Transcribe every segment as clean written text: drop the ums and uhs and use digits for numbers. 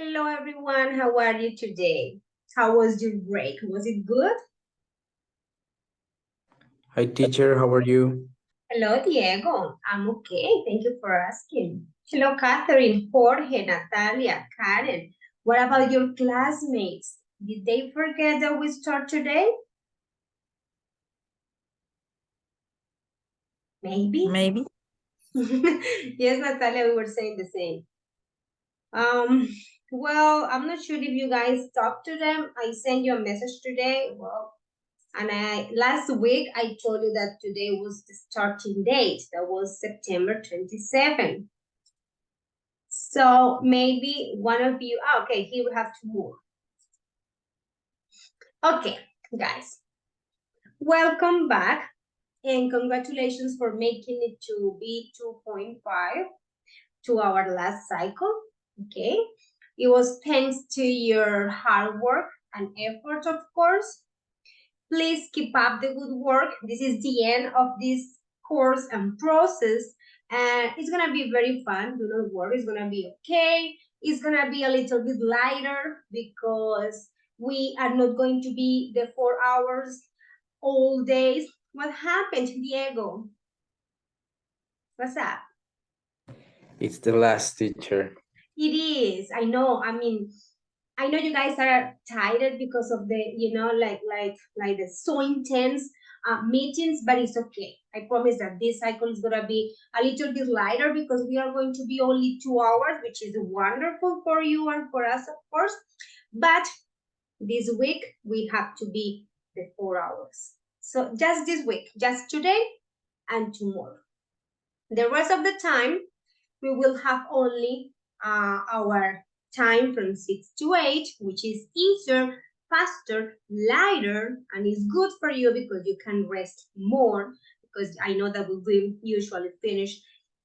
Hello, everyone. How are you today? How was your break? Was it good? Hi, teacher. How are you? Hello, Diego. I'm okay. Thank you for asking. Hello, Catherine, Jorge, Natalia, Karen. What about your classmates? Did they forget that we start today? Maybe. Maybe. Yes, Natalia, we were saying the same. Um, well, I'm not sure if you guys talked to them. I sent you a message today. Well, and last week I told you that today was the starting date. That was September 27th. So maybe one of you, okay, here we have two more. Okay, guys, welcome back and congratulations for making it to B2.5 to our last cycle, okay? It was thanks to your hard work and effort, of course. Please keep up the good work. This is the end of this course and process, and it's gonna be very fun. Do not worry, it's gonna be okay. It's gonna be a little bit lighter because we are not going to be the 4 hours all days. What happened, Diego? What's up? It's the last teacher. It is. I know. I know you guys are tired because of the, like the so intense meetings, but it's okay. I promise that this cycle is gonna be a little bit lighter because we are going to be only 2 hours, which is wonderful for you and for us, of course. But this week we have to be the 4 hours. So just this week, just today and tomorrow. The rest of the time, we will have only our time from 6 to 8, which is easier, faster, lighter, and is good for you because you can rest more. Because I know that we will usually finish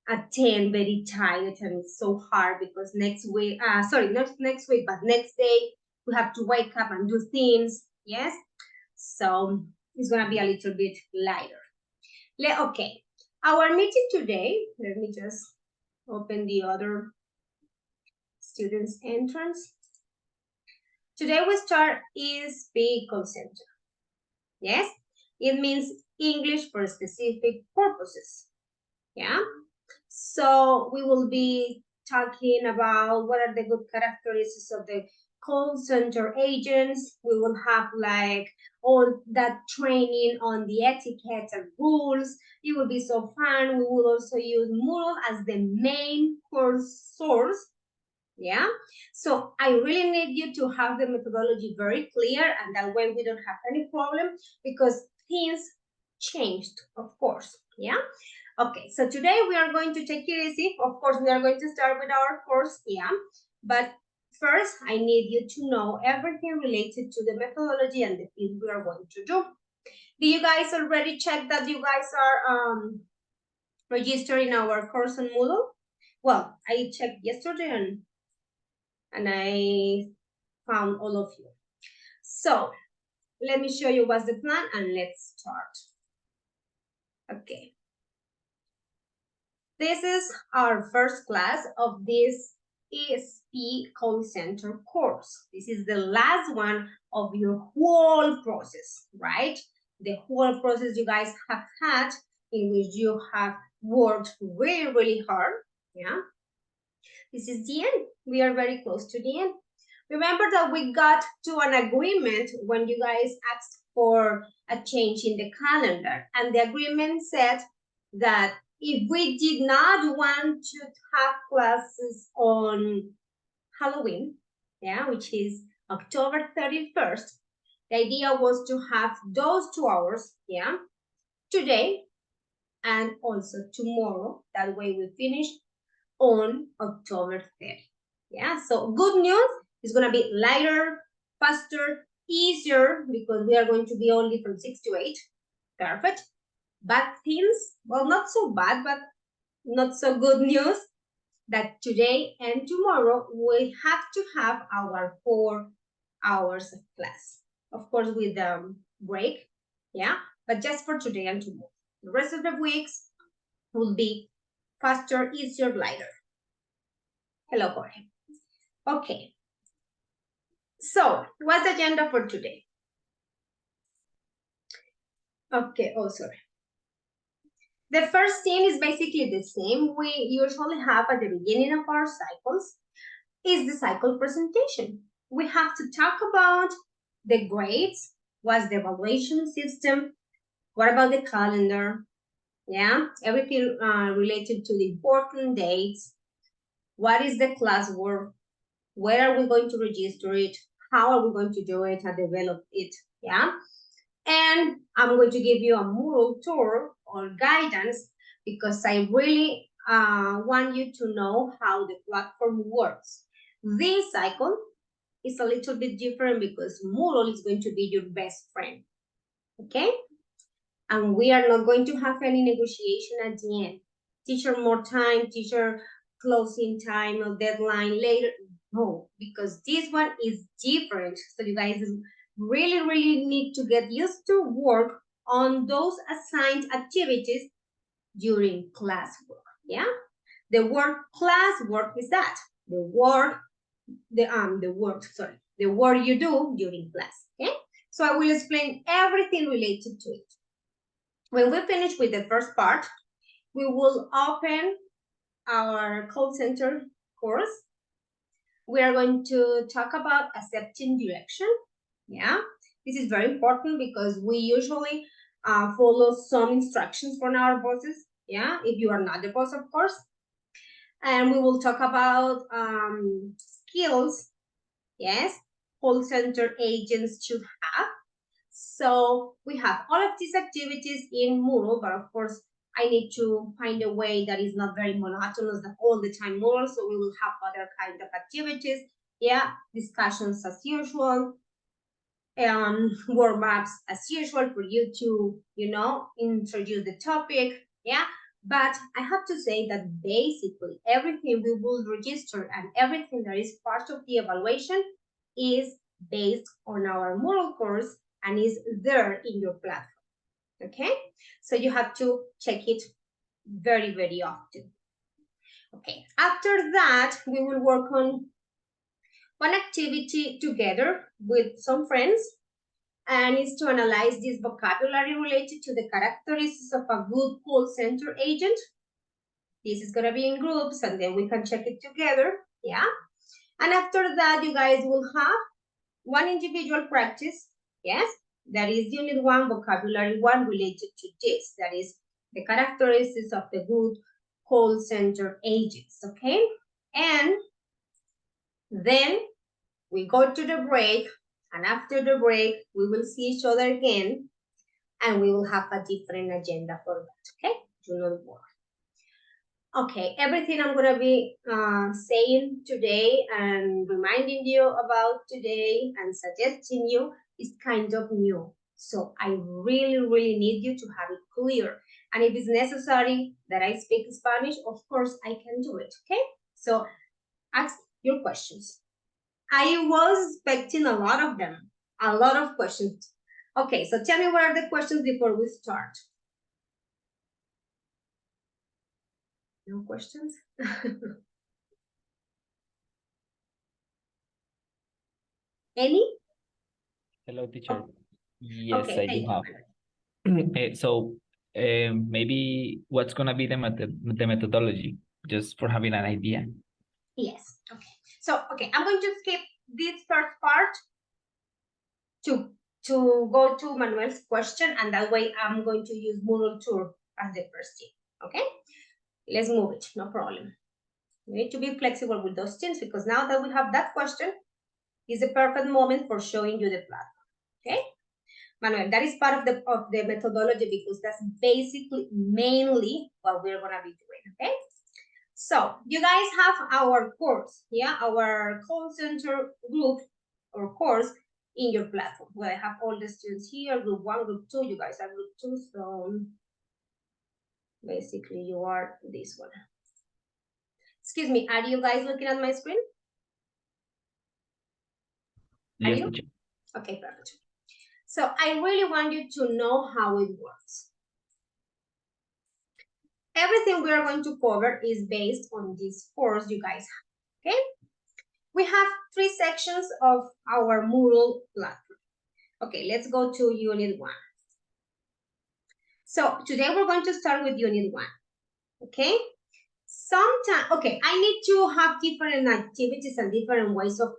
at 10 very tired, and it's so hard because next week, not next week, but next day, we have to wake up and do things, yes? So it's gonna be a little bit lighter. Okay, our meeting today, let me just open the other students' entrance. Today we start is vehicle center. Yes, it means English for specific purposes. Yeah, so we will be talking about what are the good characteristics of the call center agents. We will have like all that training on the etiquette and rules. It will be so fun. We will also use Moodle as the main course source. Yeah, so I really need you to have the methodology very clear, and that way we don't have any problem because things changed, of course. Yeah, okay, so today we are going to take it easy. Of course, we are going to start with our course. Yeah, but first I need you to know everything related to the methodology and the things we are going to do. Do you guys already check that you guys are registered in our course on Moodle? Well, I checked yesterday and I found all of you. So let me show you what's the plan and let's start. Okay. This is our first class of this ESP call center course. This is the last one of your whole process, right? The whole process you guys have had in which you have worked really, really hard, yeah? This is the end. We are very close to the end. Remember that we got to an agreement when you guys asked for a change in the calendar. And the agreement said that if we did not want to have classes on Halloween, yeah, which is October 31st, the idea was to have those 2 hours, yeah, today and also tomorrow. That way we finish on October 30th. Yeah, so good news is going to be lighter, faster, easier because we are going to be only from 6 to 8. Perfect. Bad things, well, not so bad, but not so good news that today and tomorrow we have to have our 4 hours of class. Of course, with break, yeah, but just for today and tomorrow. The rest of the weeks will be faster, easier, lighter. Hello, Jorge. Okay, So, what's the agenda for today? Okay, oh, sorry. The first thing is basically the same we usually have at the beginning of our cycles, is the cycle presentation. We have to talk about the grades, what's the evaluation system, what about the calendar, yeah, everything related to the important dates, what is the classwork, where are we going to register it, how are we going to do it and develop it, yeah? And I'm going to give you a Moodle tour or guidance because I really want you to know how the platform works. This cycle is a little bit different because Moodle is going to be your best friend, okay? And we are not going to have any negotiation at the end. Teacher more time, teacher closing time or deadline later. No, because this one is different. So you guys really need to get used to work on those assigned activities during classwork. Yeah, the word classwork is that the work the work you do during class. Okay, so I will explain everything related to it. When we finish with the first part, we will open our call center course. We are going to talk about accepting direction. Yeah, this is very important because we usually follow some instructions from our bosses. Yeah, if you are not the boss, of course. And we will talk about skills. Yes, call center agents should have. So we have all of these activities in Moodle, but of course, I need to find a way that is not very monotonous all the time Moodle. So we will have other kind of activities. Yeah, discussions as usual, warm-ups as usual for you to, introduce the topic. Yeah, but I have to say that basically everything we will register and everything that is part of the evaluation is based on our Moodle course and is there in your platform. Okay, so you have to check it very often. Okay, after that, we will work on one activity together with some friends, and it's to analyze this vocabulary related to the characteristics of a good call center agent. This is going to be in groups, and then we can check it together. Yeah, and after that, you guys will have one individual practice. Yes, that is unit 1, vocabulary 1 related to this. That is the characteristics of the good call center agents. Okay, and then we go to the break, and after the break, we will see each other again, and we will have a different agenda for that, okay? Do not worry. Okay, everything I'm going to be saying today and reminding you about today and suggesting you is kind of new. So I really need you to have it clear. And if it's necessary that I speak Spanish, of course I can do it, okay? So ask your questions. I was expecting a lot of them, a lot of questions. Okay, so tell me what are the questions before we start? No questions? Any? Hello, teacher. Oh, Yes, okay, I do thank you. have. So maybe what's gonna be the methodology, just for having an idea? Yes, okay. So, okay, I'm going to skip this first part to go to Manuel's question, and that way I'm going to use Moodle Tour as the first thing, okay? Let's move it, no problem. We need to be flexible with those things because now that we have that question, is the perfect moment for showing you the platform, okay? Manuel, that is part of the methodology because that's basically mainly what we're gonna be doing, okay? So you guys have our course, yeah, our call center group or course in your platform where I have all the students here, group 1, group 2, you guys are group 2, so basically you are this one. Excuse me, are you guys looking at my screen? Yes, are you? teacher. Okay, perfect. So I really want you to know how it works. Everything we are going to cover is based on this course you guys have, okay? We have 3 sections of our Moodle platform. Okay, let's go to Unit 1. So today we're going to start with Unit 1, okay? Sometimes, okay, I need to have different activities and different ways of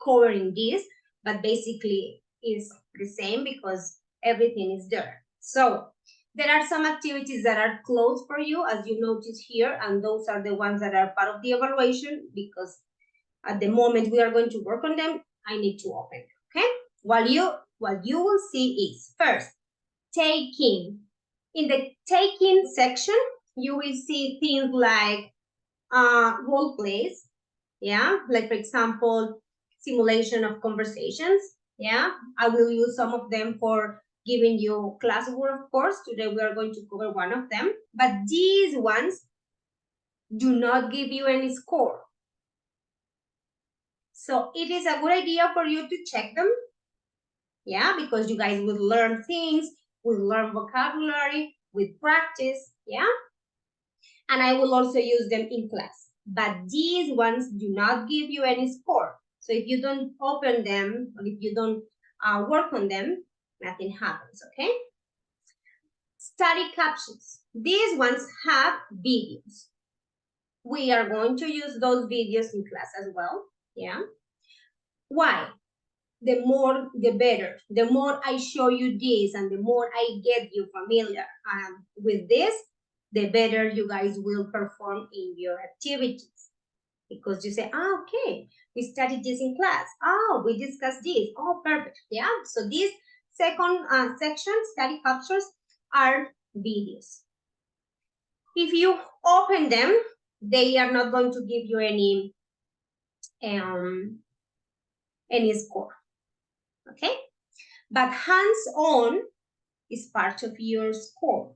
covering this, but basically it's the same because everything is there. So there are some activities that are closed for you, as you notice here, and those are the ones that are part of the evaluation because at the moment we are going to work on them, I need to open them, okay? What you will see is, first, taking. In the taking section, you will see things like role plays, yeah? Like, for example, simulation of conversations, yeah? I will use some of them for giving you classwork, of course. Today we are going to cover one of them, but these ones do not give you any score. So it is a good idea for you to check them, yeah? Because you guys will learn things, will learn vocabulary with practice, yeah? And I will also use them in class. But these ones do not give you any score. So if you don't open them, or if you don't work on them, nothing happens, okay? Study captions. These ones have videos. We are going to use those videos in class as well, yeah? Why? The more, the better. The more I show you this and the more I get you familiar with this, the better you guys will perform in your activities. Because you say, okay, we studied this in class. Oh, we discussed this. Oh, perfect. Yeah. So this second section, study captures, are videos. If you open them, they are not going to give you any score. Okay. But hands-on is part of your score.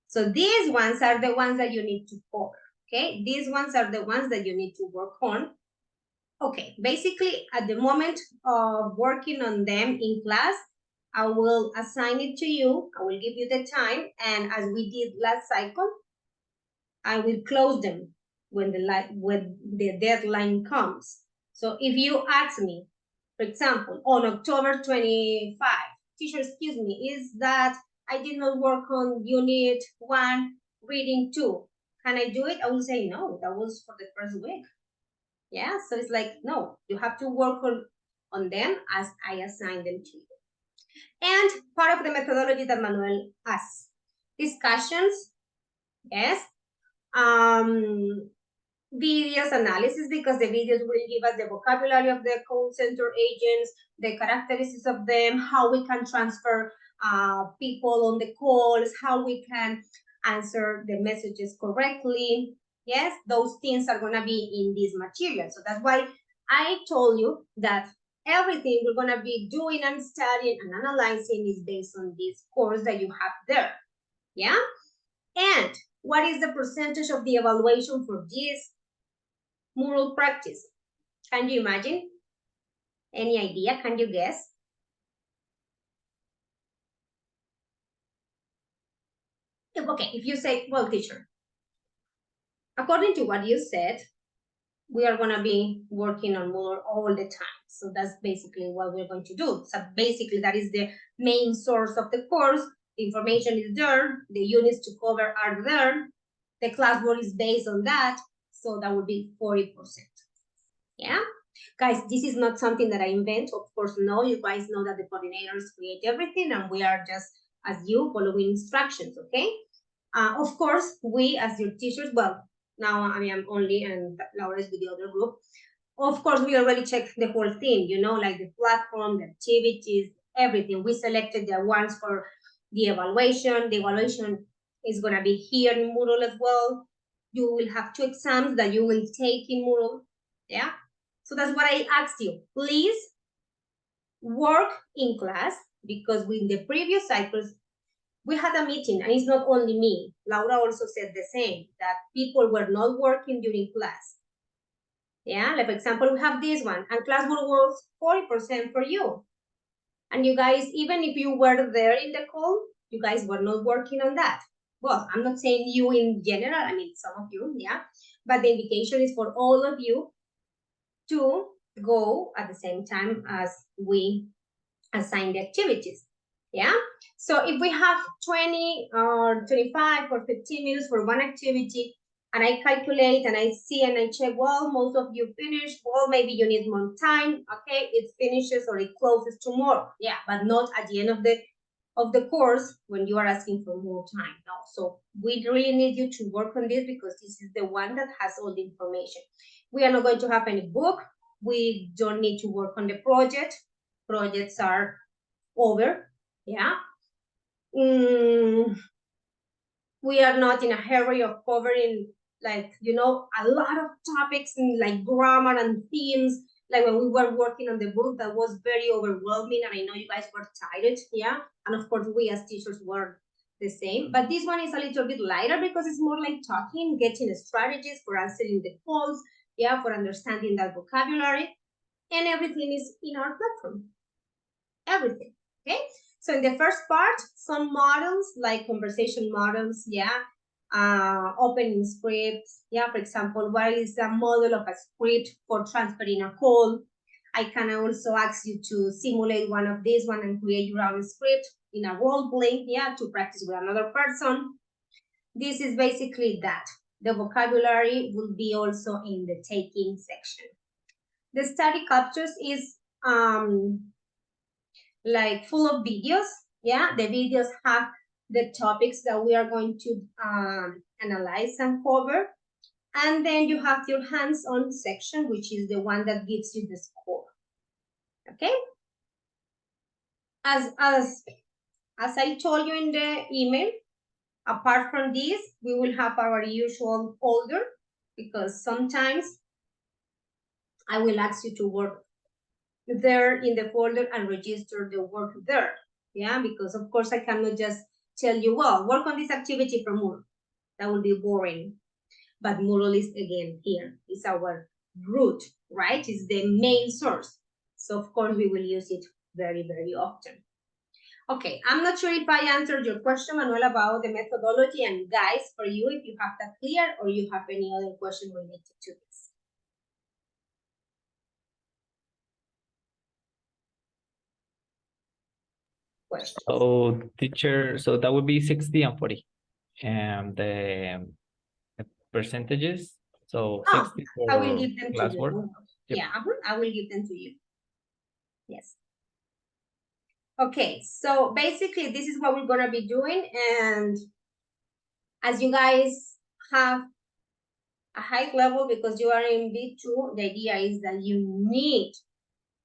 So these ones are the ones that you need to cover, okay? These ones are the ones that you need to work on. Okay, basically at the moment of working on them in class, I will assign it to you, I will give you the time, and as we did last cycle, I will close them when the deadline comes. So if you ask me, for example, on October 25, teacher, excuse me, is that I did not work on unit 1, reading 2. Can I do it? I will say, no, that was for the first week. Yeah, so it's like, no, you have to work on them as I assign them to you. And part of the methodology that Manuel has. Discussions, yes. Videos analysis, because the videos will give us the vocabulary of the call center agents, the characteristics of them, how we can transfer people on the calls, how we can answer the messages correctly. Yes, those things are going to be in this material. So that's why I told you that everything we're going to be doing and studying and analyzing is based on this course that you have there. Yeah. And what is the percentage of the evaluation for this Moodle practice? Can you imagine? Any idea? Can you guess? Okay, if you say, well, teacher, according to what you said, we are going to be working on Moodle all the time. So that's basically what we're going to do. So basically, that is the main source of the course. The information is there. The units to cover are there. The classwork is based on that. So that would be 40%. Yeah? Guys, this is not something that I invent. Of course, no. You guys know that the coordinators create everything and we are just, as you, following instructions, okay? Of course, we as your teachers, well, now I am only and Laura is with the other group. Of course, we already checked the whole thing, you know, like the platform, the activities, everything. We selected the ones for the evaluation. The evaluation is going to be here in Moodle as well. You will have 2 exams that you will take in Moodle, yeah? So that's what I asked you. Please work in class, because in the previous cycles, we had a meeting, and it's not only me. Laura also said the same, that people were not working during class. Yeah, like for example, we have this one, and classwork was 40% for you. And you guys, even if you were there in the call, you guys were not working on that. Well, I'm not saying you in general, I mean some of you, yeah. But the invitation is for all of you to go at the same time as we assign the activities. Yeah. So if we have 20 or 25 or 15 minutes for one activity, and I calculate and I see and I check, well, most of you finished, well, maybe you need more time. Okay, it finishes or it closes tomorrow. Yeah, but not at the end of the course when you are asking for more time. No, so we really need you to work on this because this is the one that has all the information. We are not going to have any book. We don't need to work on the project. Projects are over. Yeah. We are not in a hurry of covering, like, a lot of topics and like grammar and themes. Like when we were working on the book, that was very overwhelming, and I know you guys were tired. Yeah. And of course, we as teachers were the same. But this one is a little bit lighter because it's more like talking, getting strategies for answering the calls, yeah, for understanding that vocabulary, and everything is in our platform. Everything. Okay. So in the first part, some models like conversation models, yeah, opening scripts, yeah. For example, what is a model of a script for transferring a call? I can also ask you to simulate one of these one and create your own script in a role play, yeah, to practice with another person. This is basically that. The vocabulary will be also in the taking section. The study captures is like full of videos. Yeah, the videos have the topics that we are going to analyze and cover. And then you have your hands-on section, which is the one that gives you the score. Okay. As I told you in the email, apart from this, we will have our usual folder because sometimes I will ask you to work there in the folder and register the work there. Yeah, because of course I cannot just tell you, well, work on this activity from Moodle. That would be boring. But Moodle is again here. It's our root, right? It's the main source. So of course we will use it very, very often. Okay, I'm not sure if I answered your question, Manuel, about the methodology. And guys, for you, if you have that clear or you have any other question related to this. Questions? So teacher, so that would be 60 and 40. And the percentages, so 60 I will for give them to classwork. you. Yep. Yeah, I will give them to you. Yes. Okay, so basically this is what we're gonna be doing, and as you guys have a high level because you are in B2, the idea is that you need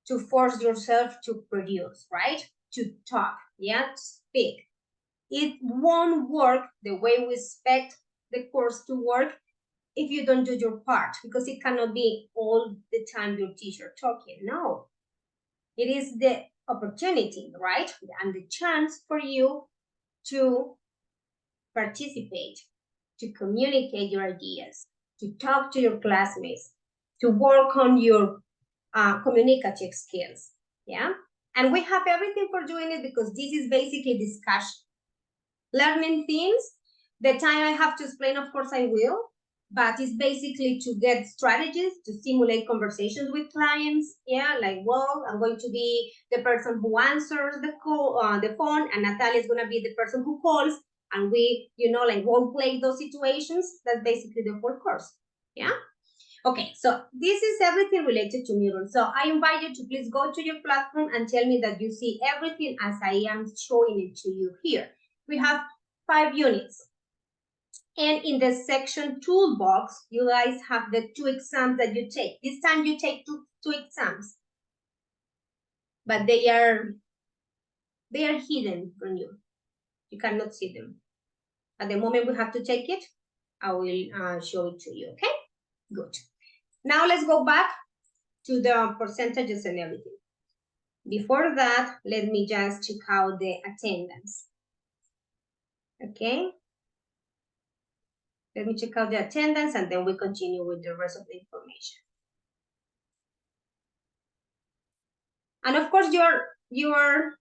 to force yourself to produce, right? To talk, yeah, to speak. It won't work the way we expect the course to work if you don't do your part, because it cannot be all the time your teacher talking. No, it is the opportunity, right? And the chance for you to participate, to communicate your ideas, to talk to your classmates, to work on your communicative skills. Yeah. And we have everything for doing it because this is basically discussion. Learning things, the time I have to explain, of course I will, but it's basically to get strategies to simulate conversations with clients. Yeah, like, well, I'm going to be the person who answers the call, the phone, and Natalia is going to be the person who calls, and we, like role play those situations. That's basically the whole course. Yeah. Okay, so this is everything related to Moodle. So I invite you to please go to your platform and tell me that you see everything as I am showing it to you here. We have 5 units. And in the section toolbox, you guys have the 2 exams that you take. This time you take two exams, but they are hidden from you. You cannot see them. At the moment we have to take it, I will show it to you, okay? Good. Now let's go back to the percentages and everything. Before that, let me just check out the attendance. Okay. Let me check out the attendance and then we continue with the rest of the information. And of course, you're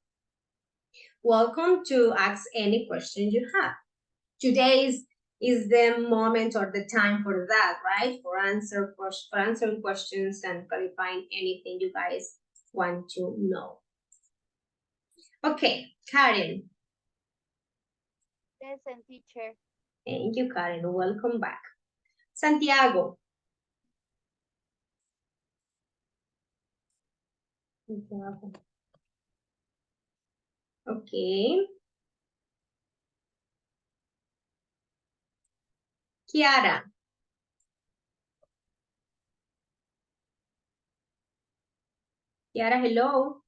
welcome to ask any question you have. Today's is the moment or the time for that, right? For answering questions and clarifying anything you guys want to know. Okay, Karen. Present, teacher. Thank you, Karen. Welcome back. Santiago. Santiago. Okay. Kiara. Kiara, hello.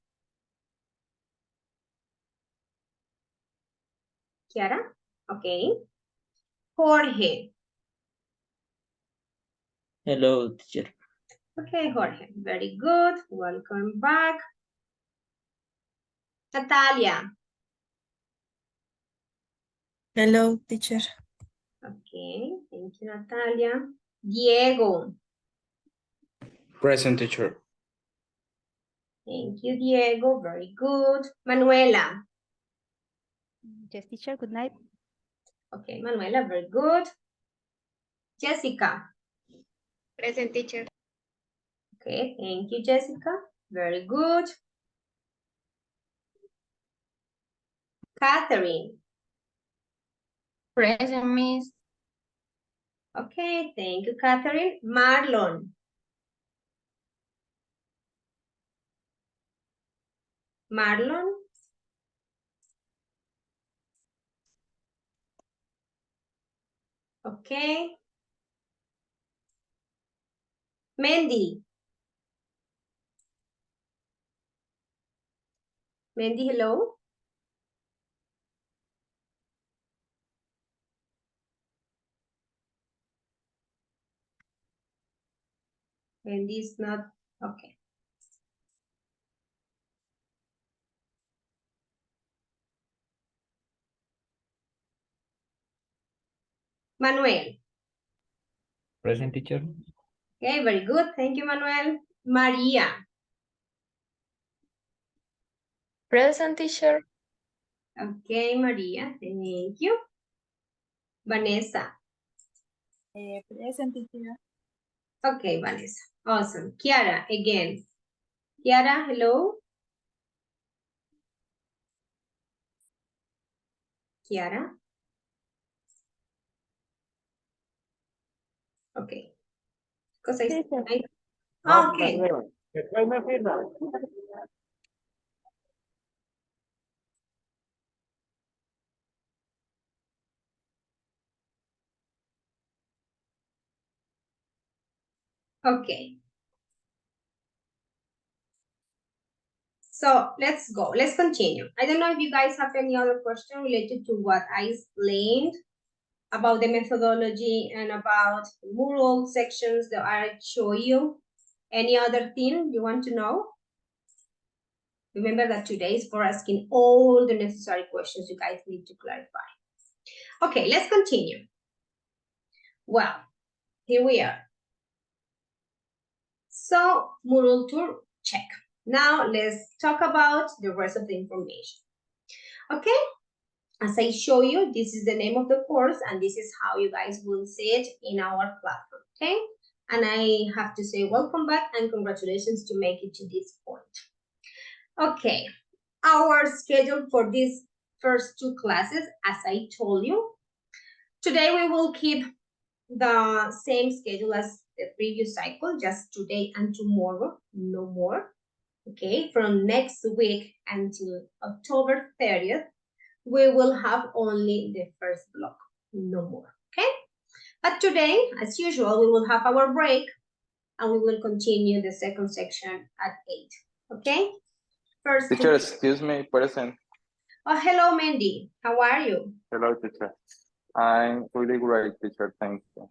Kiara, okay. Jorge. Hello, teacher. Okay, Jorge, very good. Welcome back. Natalia. Hello, teacher. Okay, thank you, Natalia. Diego. Present teacher. Thank you, Diego. Very good. Manuela. Yes, teacher. Good night. Okay, Manuela, very good. Jessica. Present, teacher. Okay, thank you, Jessica. Very good. Catherine. Present, miss. Okay, thank you, Catherine. Marlon. Marlon. Okay. Mandy. Mandy, hello. Mandy is not, okay. Manuel. Present, teacher. Okay, very good. Thank you, Manuel. Maria. Present, teacher. Okay, Maria. Thank you. Vanessa. Present, teacher. Okay, Vanessa. Awesome. Kiara, again. Kiara, hello. Kiara. Okay. Because okay. Okay. So let's go. Let's continue. I don't know if you guys have any other question related to what I explained about the methodology and about mural sections that I show you. Any other thing you want to know? Remember that today is for asking all the necessary questions you guys need to clarify. Okay, let's continue. Well, here we are. So, mural tour, check. Now, let's talk about the rest of the information. Okay, as I show you, this is the name of the course, and this is how you guys will see it in our platform, okay? And I have to say welcome back and congratulations to make it to this point. Okay, our schedule for these first two classes, as I told you, today we will keep the same schedule as the previous cycle, just today and tomorrow, no more. Okay, from next week until October 30th, we will have only the first block, no more, okay? But today, as usual, we will have our break and we will continue the second section at 8, okay? First Teacher, excuse me, present. Oh, hello, Mandy. How are you? Hello, teacher. I'm really great, teacher. Thank you.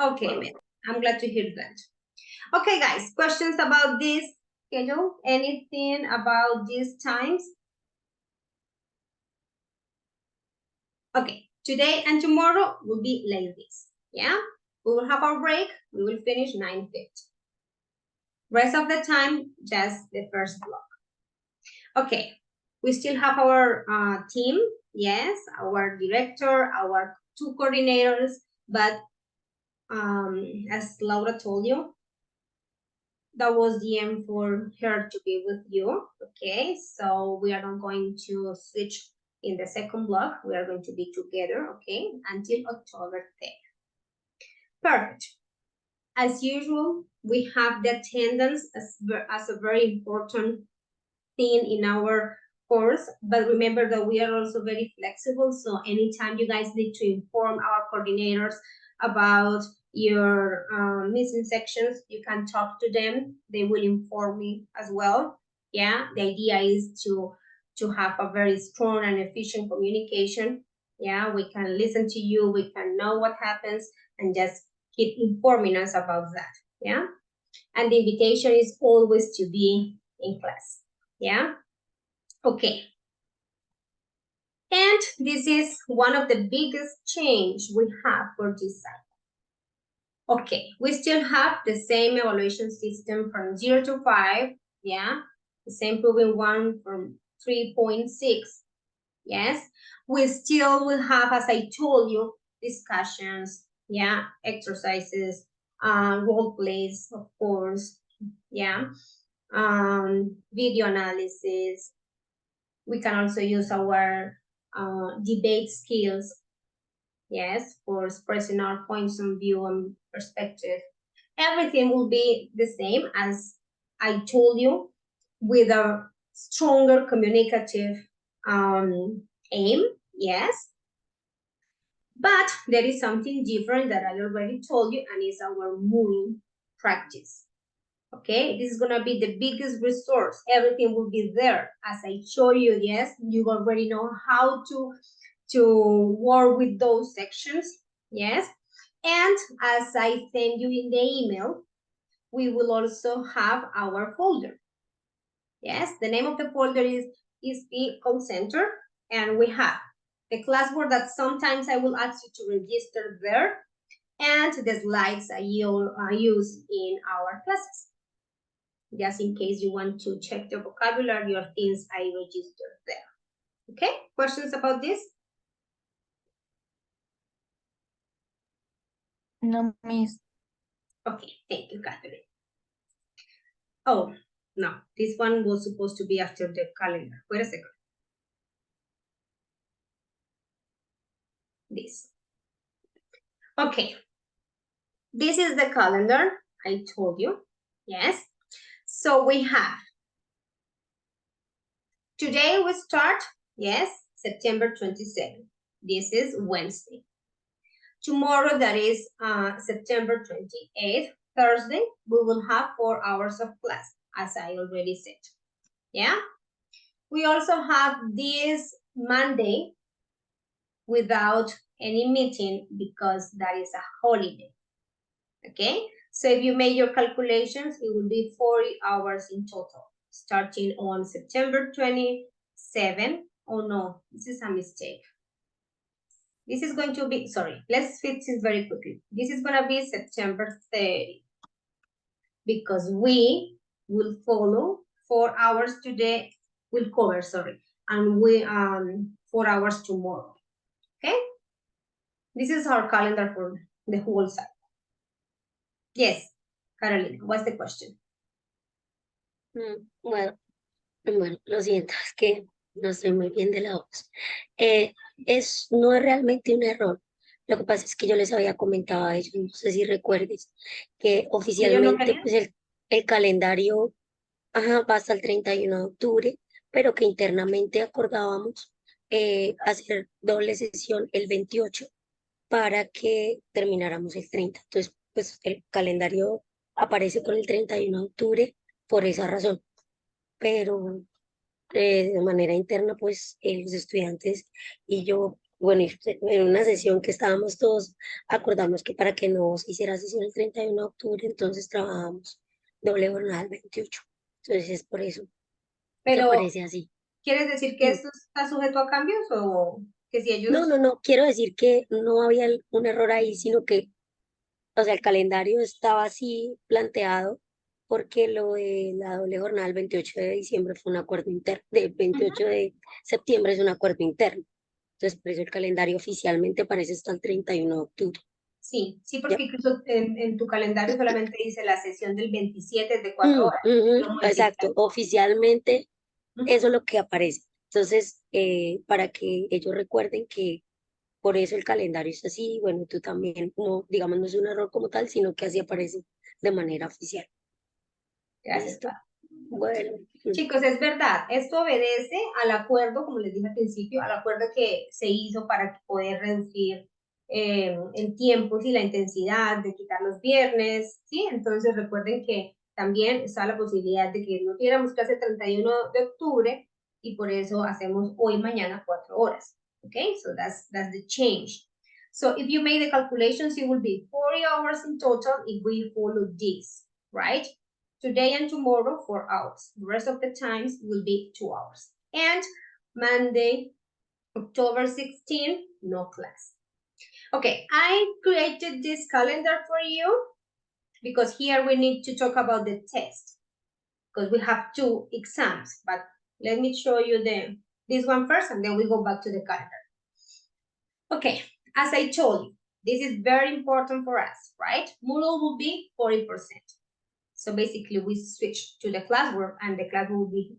Okay, Mandy. I'm glad to hear that. Okay, guys, questions about this schedule? Anything about these times? Okay, today and tomorrow will be like this, yeah? We will have our break. We will finish 9:50. Rest of the time, just the first block. Okay, we still have our team, yes, our director, our two coordinators, but as Laura told you, that was the aim for her to be with you. Okay, so we are not going to switch in the second block. We are going to be together, okay, until October 10th. Perfect. As usual, we have the attendance as a very important thing in our course, but remember that we are also very flexible, so anytime you guys need to inform our coordinators about your missing sections, you can talk to them. They will inform me as well. Yeah, the idea is to have a very strong and efficient communication. Yeah, we can listen to you, we can know what happens, and just keep informing us about that. Yeah, and the invitation is always to be in class. Yeah, okay. And this is one of the biggest change we have for this cycle. Okay, we still have the same evaluation system from 0 to 5, yeah? The same proven one from 3.6, yes? We still will have, as I told you, discussions, yeah? Exercises, role plays, of course, yeah? Video analysis. We can also use our debate skills, yes, for expressing our points of view and perspective. Everything will be the same as I told you, with a stronger communicative aim, yes. But there is something different that I already told you, and it's our moving practice. Okay, this is gonna be the biggest resource. Everything will be there. As I show you, yes, you already know how to work with those sections, yes. And as I send you in the email, we will also have our folder. Yes, the name of the folder is the call center, and we have the classwork that sometimes I will ask you to register there, and the slides I use in our classes. Just in case you want to check the vocabulary or things I registered there. Okay, questions about this? No, miss. Okay, thank you, Catherine. Oh, no, this one was supposed to be after the calendar. Wait a second. This. Okay. This is the calendar I told you. Yes. So we have, today we start, yes, September 27th. This is Wednesday. Tomorrow, that is September 28th, Thursday, we will have 4 hours of class, as I already said. Yeah. We also have this Monday without any meeting because that is a holiday. Okay, so if you make your calculations, it will be 40 hours in total, starting on September 27. Oh no, this is a mistake. This is going to be, sorry, let's fix this very quickly. This is going to be September 30 because we will follow 4 hours today, we'll cover, sorry, and we 4 hours tomorrow. Okay, this is our calendar for the whole cycle. Yes, Carolina, what's the question? Bueno, lo siento, es que no estoy muy bien de la voz. No es realmente un error. Lo que pasa es que yo les había comentado a ellos, no sé si recuerdes, que oficialmente querían? pues el calendario va hasta el 31 de octubre, pero que internamente acordábamos hacer doble sesión el 28 para que termináramos el 30. Entonces, pues el calendario aparece con el 31 de octubre por esa razón. Pero de manera interna, pues los estudiantes y yo, bueno, en una sesión que estábamos todos, acordamos que para que no se hiciera sesión el 31 de octubre, entonces trabajábamos doble jornada el 28. Entonces es por eso que Pero, aparece así. ¿quieres decir que Mm. esto está sujeto a cambios o que si ellos... No, quiero decir que no había un error ahí, sino que, o sea, el calendario estaba así planteado porque lo de la doble jornada del 28 de diciembre fue un acuerdo interno, del 28 de septiembre es un acuerdo interno. Entonces, por eso el calendario oficialmente parece hasta el 31 de octubre. Sí, sí, porque incluso en tu calendario solamente dice la sesión del 27 de 4 horas. Lo modificaron. Exacto, oficialmente Ujú. eso es lo que aparece. Entonces, para que ellos recuerden que por eso el calendario es así, bueno, tú también, no, digamos, no es un error como tal, sino que así aparece de manera oficial. Gracias. ¿Listo? Bueno, Chicos, es verdad, esto obedece al acuerdo, como les dije al principio, al acuerdo que se hizo para poder reducir el tiempo y la intensidad de quitar los viernes, ¿sí? Entonces recuerden que también está la posibilidad de que no tuviéramos clase el 31 de octubre y por eso hacemos hoy y mañana 4 horas, okay? So that's the change. So if you make the calculations, it will be 40 hours in total if we follow this, right? Today and tomorrow, 4 hours. The rest of the times will be 2 hours. And Monday, October 16, no class. Okay, I created this calendar for you because here we need to talk about the test because we have 2 exams. But let me show you this one first and then we go back to the calendar. Okay, as I told you, this is very important for us, right? Moodle will be 40%. So basically we switch to the classwork and the class will be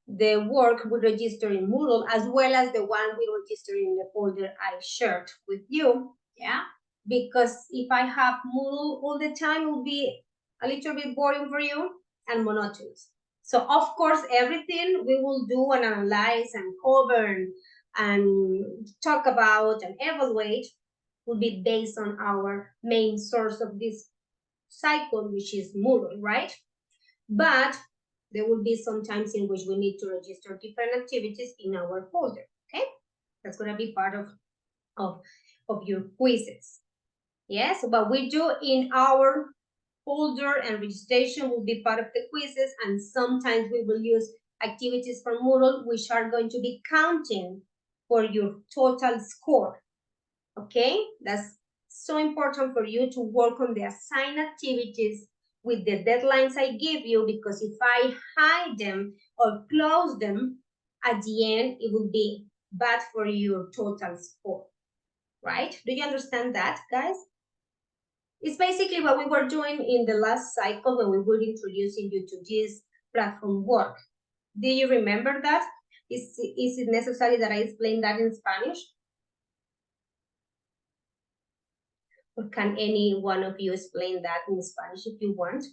the work we register in Moodle as well as the one we register in the folder I shared with you, yeah? Because if I have Moodle all the time, it will be a little bit boring for you and monotonous. So of course, everything we will do and analyze and cover and talk about and evaluate will be based on our main source of this cycle, which is Moodle, right? But there will be some times in which we need to register different activities in our folder, okay? That's gonna be part of your quizzes. Yes, what we do in our folder and registration will be part of the quizzes, and sometimes we will use activities from Moodle which are going to be counting for your total score, okay? That's so important for you to work on the assigned activities with the deadlines I give you, because if I hide them or close them, at the end, it will be bad for your total score, right? Do you understand that, guys? It's basically what we were doing in the last cycle when we were introducing you to this platform work. Do you remember that? Is it necessary that I explain that in Spanish? Or can any one of you explain that in Spanish if you want?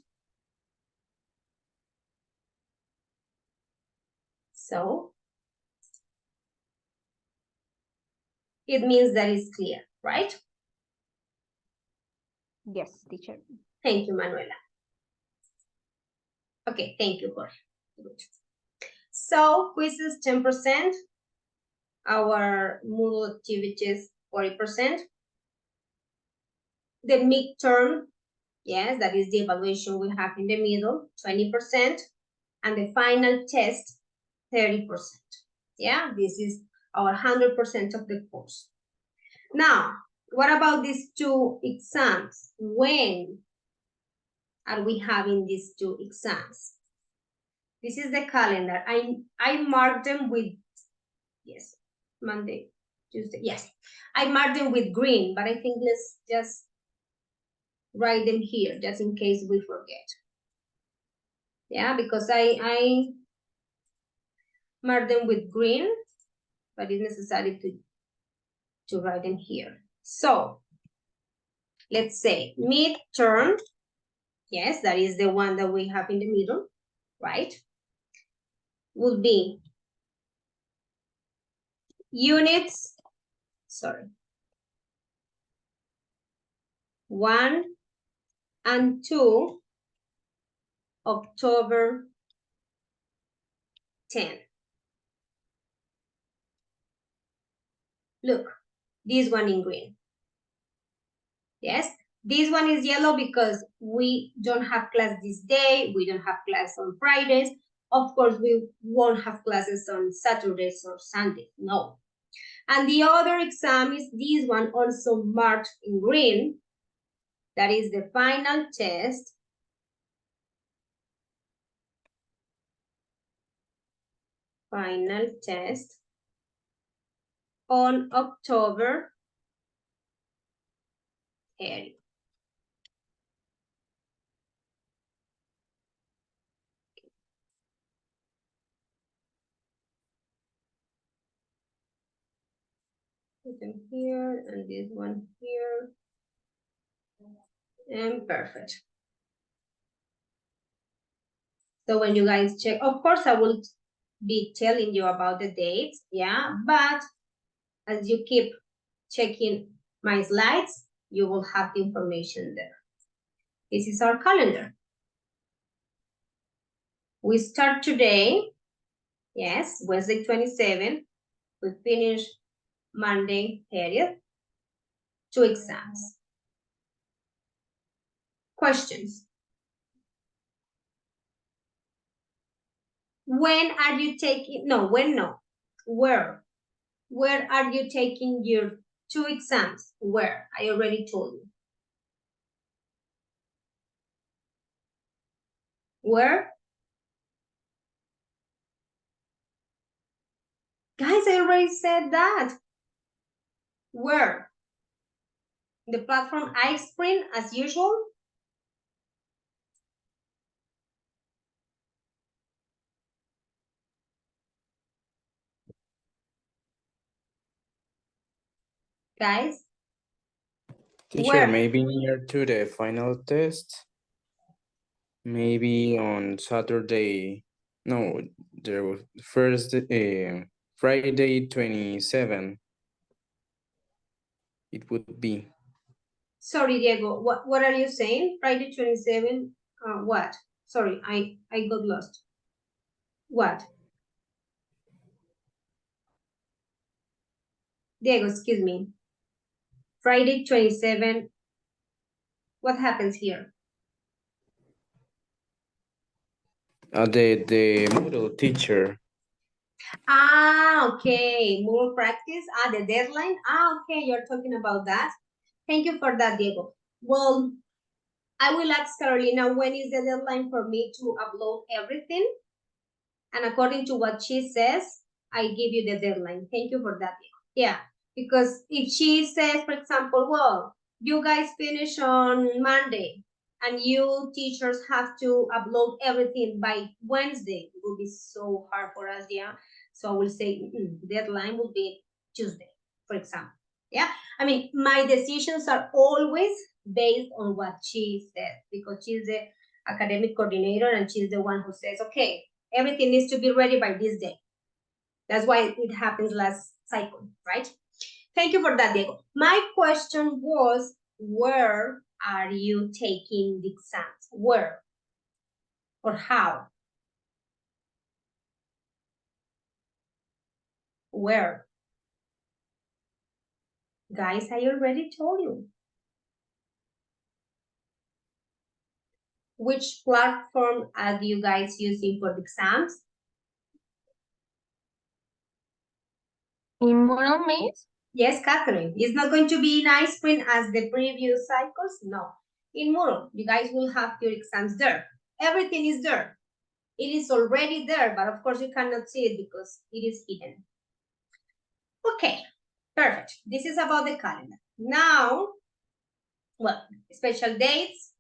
So, it means that it's clear, right? Yes, teacher. Thank you, Manuela. Okay, thank you, Jorge. Good. So, quizzes 10%, our Moodle activities 40%. The midterm, yes, that is the evaluation we have in the middle, 20%, and the final test, 30%. Yeah, this is our 100% of the course. Now, what about these 2 exams? When are we having these 2 exams? This is the calendar. I marked them with, yes, Monday, Tuesday, yes. I marked them with green, but I think let's just write them here, just in case we forget. Yeah, because I marked them with green, but it's necessary to write them here. So, let's say midterm, yes, that is the one that we have in the middle, right? Will be units, sorry, 1 and 2, October 10. Look, this one in green. Yes, this one is yellow because we don't have class this day. We don't have class on Fridays. Of course, we won't have classes on Saturdays or Sundays, no. And the other exam is this one, also marked in green. That is the final test. Final test. on October 30th. Put them here and this one here. And perfect. So when you guys check, of course, I will be telling you about the dates, yeah, but as you keep checking my slides, you will have the information there. This is our calendar. We start today, yes, Wednesday 27. We finish Monday 30th. 2 exams. Questions? When are you taking, no, when no, where? Where are you taking your 2 exams? Where? I already told you. Where? Guys, I already said that. Where? The platform iSpring as usual? Guys? Teacher, Where? maybe near to the final test. Maybe on Saturday. No, the first Friday 27. It would be. Sorry, Diego, what are you saying? Friday 27, what? Sorry, I got lost. What? Diego, excuse me. Friday 27, what happens here? The Moodle teacher. Ah, okay, more practice. Ah, the deadline. Ah, okay, you're talking about that. Thank you for that, Diego. Well, I will ask Carolina when is the deadline for me to upload everything. And according to what she says, I give you the deadline. Thank you for that, Diego. Yeah, because if she says, for example, well, you guys finish on Monday and you teachers have to upload everything by Wednesday, it will be so hard for us, yeah? So I will say deadline will be Tuesday, for example. Yeah, I mean, my decisions are always based on what she says because she's the academic coordinator and she's the one who says, okay, everything needs to be ready by this day. That's why it happens last cycle, right? Thank you for that, Diego. My question was, where are you taking the exams? Where or how? Where? Guys, I already told you. Which platform are you guys using for the exams? In Moodle, Miss? Yes, Catherine. It's not going to be in iSpring as the previous cycles. No. In Moodle, you guys will have your exams there. Everything is there. It is already there, but of course you cannot see it because it is hidden. Okay, perfect. This is about the calendar. Now, well, special dates,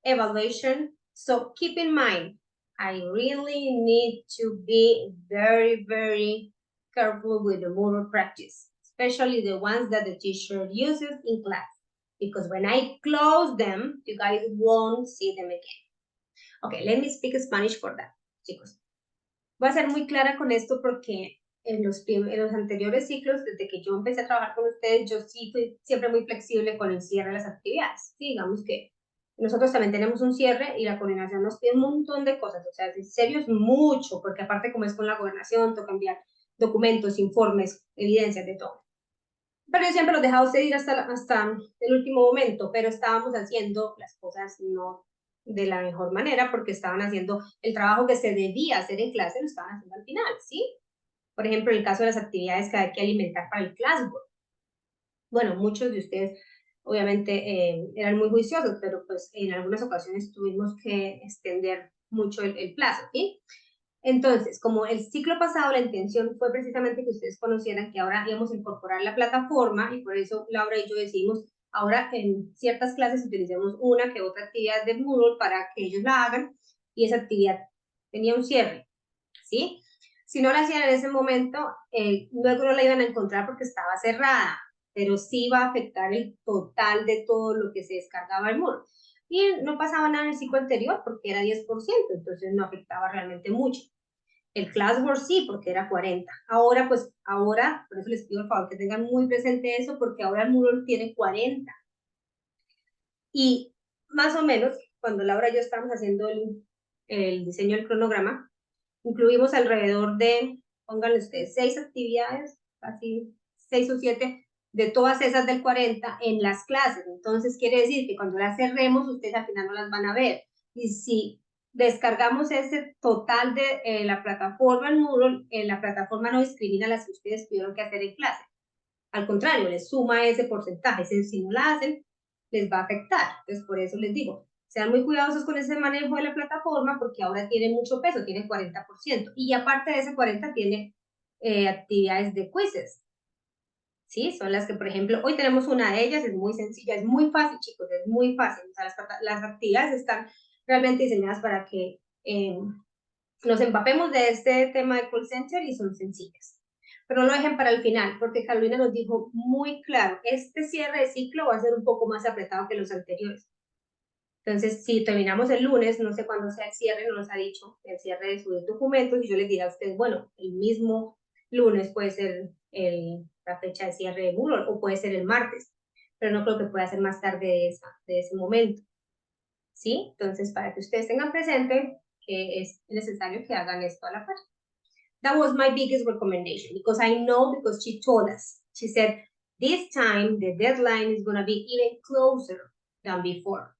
evaluation. So keep in mind, I really need to be very, very careful with the Moodle practice, especially the ones that the teacher uses in class. Because when I close them, you guys won't see them again. Okay, let me speak Spanish for that, chicos. Voy a ser muy clara con esto porque en los anteriores ciclos, desde que yo empecé a trabajar con ustedes, yo sí fui siempre muy flexible con el cierre de las actividades. Sí, digamos que nosotros también tenemos un cierre y la coordinación nos pide un montón de cosas, o sea, en serio es mucho, porque aparte como es con la gobernación, toca enviar documentos, informes, evidencias de todo. Pero yo siempre los dejaba a ustedes ir hasta el último momento, pero estábamos haciendo las cosas no de la mejor manera porque estaban haciendo el trabajo que se debía hacer en clase, lo estaban haciendo al final, ¿sí? Por ejemplo, en el caso de las actividades que hay que alimentar para el classwork. Bueno, muchos de ustedes obviamente eran muy juiciosos, pero pues en algunas ocasiones tuvimos que extender mucho el plazo, ¿sí? Entonces, como el ciclo pasado, la intención fue precisamente que ustedes conocieran que ahora íbamos a incorporar la plataforma y por eso Laura y yo decidimos ahora en ciertas clases utilicemos una que otra actividad de Moodle para que ellos la hagan y esa actividad tenía un cierre, ¿sí? Si no la hacían en ese momento, luego no la iban a encontrar porque estaba cerrada, pero sí va a afectar el total de todo lo que se descargaba el Moodle. Y no pasaba nada en el ciclo anterior porque era 10%, entonces no afectaba realmente mucho. El Classwork sí, porque era 40. Ahora, por eso les pido por favor que tengan muy presente eso, porque ahora el Moodle tiene 40. Y más o menos, cuando Laura y yo estábamos haciendo el diseño del cronograma, incluimos alrededor de, pónganle ustedes, 6 actividades, casi 6 o 7, de todas esas del 40 en las clases. Entonces, quiere decir que cuando las cerremos, ustedes al final no las van a ver. Y si descargamos ese total de la plataforma en Moodle, la plataforma no discrimina las que ustedes tuvieron que hacer en clase. Al contrario, les suma ese porcentaje. Si no la hacen, les va a afectar. Entonces, por eso les digo, sean muy cuidadosos con ese manejo de la plataforma porque ahora tiene mucho peso, tiene 40%. Y aparte de ese 40% tiene actividades de quizzes. ¿Sí? Son las que, por ejemplo, hoy tenemos una de ellas, es muy sencilla, es muy fácil, chicos, es muy fácil. O sea, las actividades están realmente diseñadas para que nos empapemos de este tema de call center y son sencillas. Pero no lo dejen para el final, porque Carolina nos dijo muy claro, este cierre de ciclo va a ser un poco más apretado que los anteriores. Entonces, si terminamos el lunes, no sé cuándo sea el cierre, no nos ha dicho el cierre de subir documentos, y yo les diré a ustedes, bueno, el mismo lunes puede ser la fecha de cierre de Moodle, o puede ser el martes, pero no creo que pueda ser más tarde de ese momento. ¿Sí? Entonces, para que ustedes tengan presente que es necesario que hagan esto a la par. That was my biggest recommendation because I know, because she told us. She said, this time the deadline is going to be even closer than before.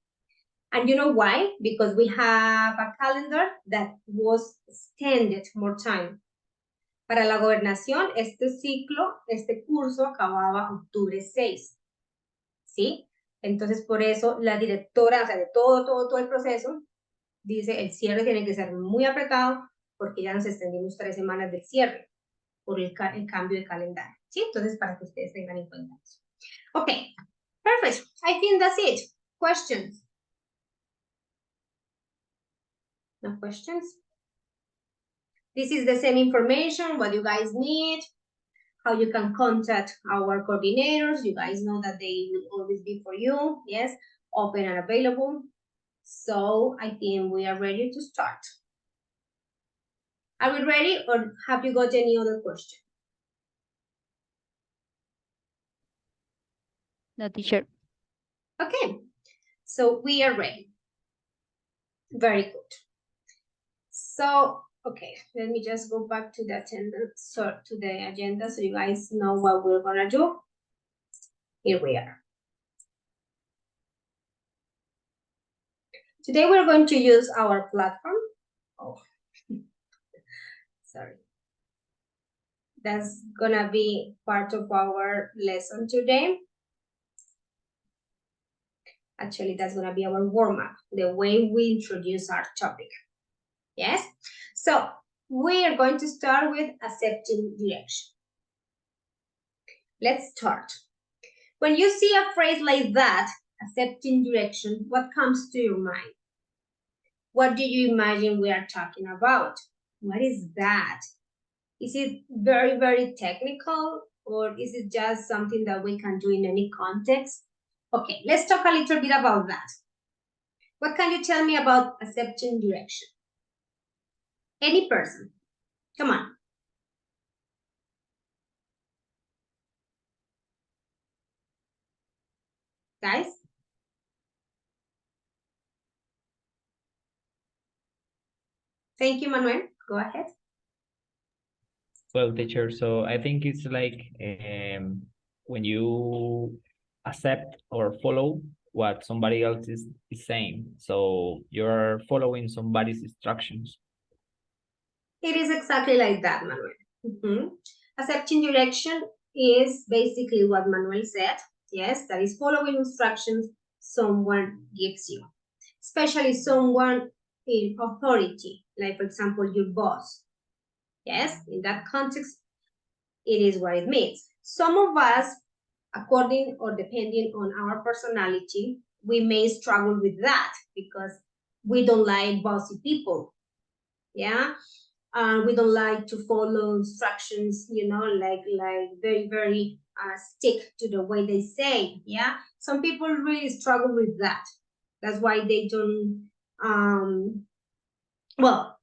And you know why? Because we have a calendar that was extended more time. Para la gobernación, este ciclo, este curso acababa octubre 6. ¿Sí? Entonces, por eso la directora, o sea, de todo el proceso, dice, el cierre tiene que ser muy apretado porque ya nos extendimos 3 semanas del cierre por el cambio de calendario, ¿sí? Entonces, para que ustedes tengan en cuenta eso. Ok, perfect. I think that's it. Questions? No questions? This is the same information, what you guys need, how you can contact our coordinators. You guys know that they will always be for you, yes, open and available. So I think we are ready to start. Are we ready, or have you got any other question? No, teacher. Okay, so we are ready. Very good. So, okay, let me just go back to the attendance, to the agenda, so you guys know what we're gonna do. Here we are. Today we're going to use our platform. Oh, sorry. That's gonna be part of our lesson today. Actually, that's gonna be our warm-up, the way we introduce our topic. Yes? So, we are going to start with accepting direction. Let's start. When you see a phrase like that, accepting direction, what comes to your mind? What do you imagine we are talking about? What is that? Is it very, very technical, or is it just something that we can do in any context? Okay, let's talk a little bit about that. What can you tell me about accepting direction? Any person, come on. Guys? Thank you, Manuel. Go ahead. Well, teacher, so I think it's like when you accept or follow what somebody else is saying. So you're following somebody's instructions. It is exactly like that, Manuel. Accepting direction is basically what Manuel said. Yes, that is following instructions someone gives you, especially someone in authority, like for example, your boss. Yes, in that context, it is what it means. Some of us, according or depending on our personality, we may struggle with that because we don't like bossy people. Yeah, we don't like to follow instructions, like very stick to the way they say. Yeah, some people really struggle with that. That's why they don't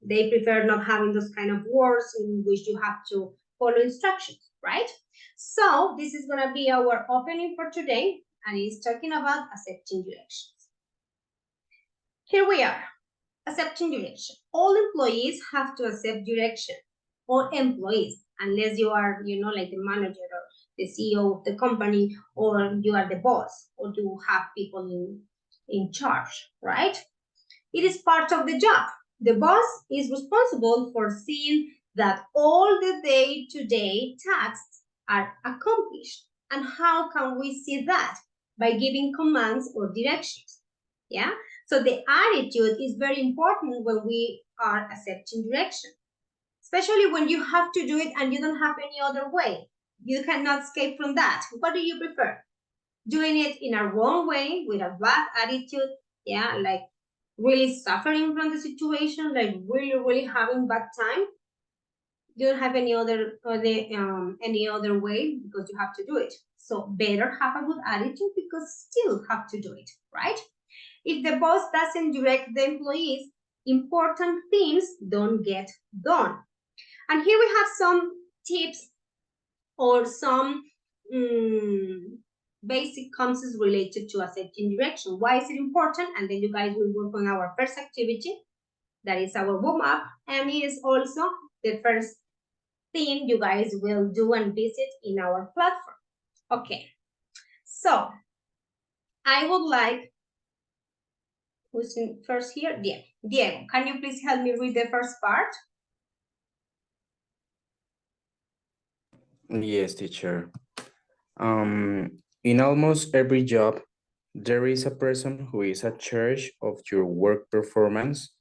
they prefer not having those kind of words in which you have to follow instructions, right? So this is going to be our opening for today, and it's talking about accepting directions. Here we are. Accepting direction. All employees have to accept direction. All employees, unless you are, like the manager or the CEO of the company, or you are the boss, or you have people in charge, right? It is part of the job. The boss is responsible for seeing that all the day-to-day tasks are accomplished. And how can we see that? By giving commands or directions. Yeah? So the attitude is very important when we are accepting direction, especially when you have to do it and you don't have any other way. You cannot escape from that. What do you prefer? Doing it in a wrong way with a bad attitude, yeah, like really suffering from the situation, like really having bad time. You don't have any other way because you have to do it. So better have a good attitude because still have to do it, right? If the boss doesn't direct the employees, important things don't get done. And here we have some tips or some basic concepts related to accepting direction. Why is it important? And then you guys will work on our first activity. That is our warm up. And it is also the first thing you guys will do and visit in our platform. Okay. So I would like, who's in first here? Diego. Diego, can you please help me read the first part? Yes, teacher. In almost every job, there is a person who is in charge of your work performance.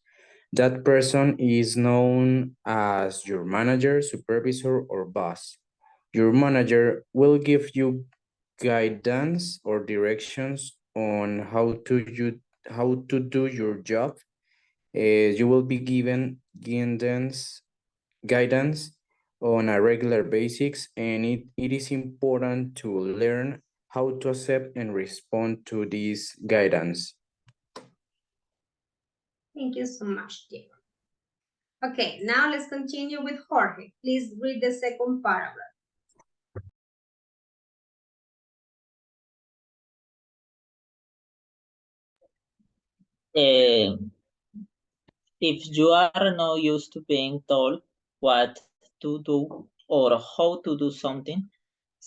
That person is known as your manager, supervisor, or boss. Your manager will give you guidance or directions on how to do your job. You will be given guidance on a regular basis, and it is important to learn how to accept and respond to this guidance. Thank you so much, Diego. Okay, now let's continue with Jorge. Please read the second paragraph. Eh, if you are not used to being told what to do or how to do something,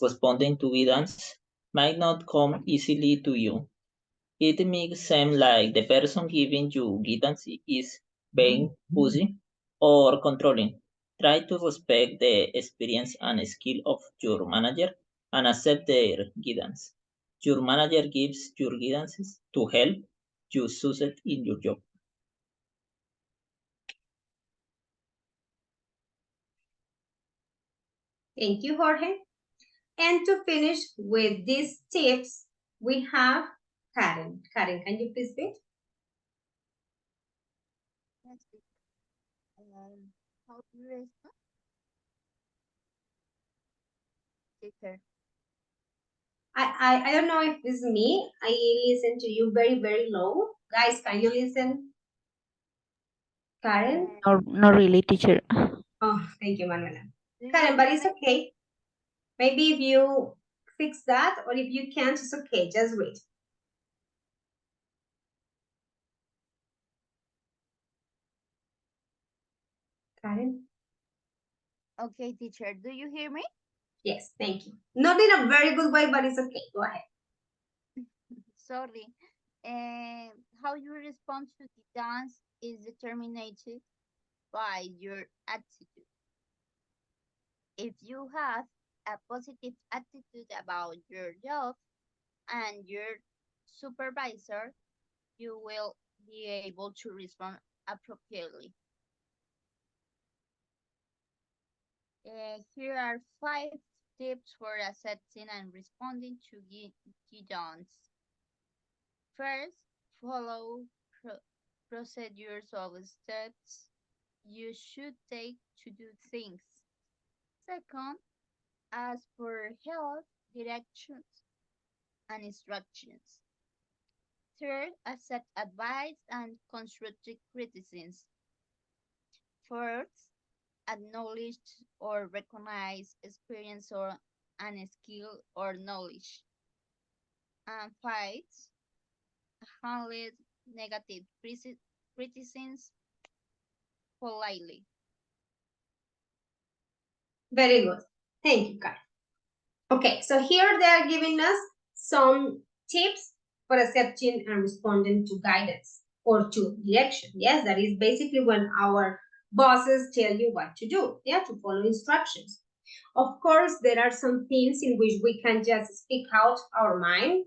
responding to guidance might not come easily to you. It may seem like the person giving you guidance is being pushy or controlling. Try to respect the experience and skill of your manager and accept their guidance. Your manager gives your guidance to help you succeed in your job. Thank you, Jorge. And to finish with these tips, we have Karen. Karen, can you please read? How to respond? Teacher. I don't know if it's me. I listen to you very low. Guys, can you listen? Karen? No, not really, teacher. Oh, thank you, Manuela. Do you Karen, but hear it's me? okay. Maybe if you fix that, or if you can't, it's okay. Just read. Karen? Okay, teacher. Do you hear me? Yes, thank you. Not in a very good way, but it's okay. Go ahead. Sorry. How you respond to the dance is determined by your attitude. If you have a positive attitude about your job and your supervisor, you will be able to respond appropriately. Here are 5 tips for accepting and responding to guidance. First, follow procedures of steps you should take to do things. Second, ask for help, directions, and instructions. Third, accept advice and constructive criticism. Fourth, acknowledge or recognize experience or and skill or knowledge. And fifth, handle negative criticisms politely. Very good. Thank you, Karen. Okay, so here they are giving us some tips for accepting and responding to guidance or to direction. Yes, that is basically when our bosses tell you what to do, yeah, to follow instructions. Of course, there are some things in which we can just speak out our mind.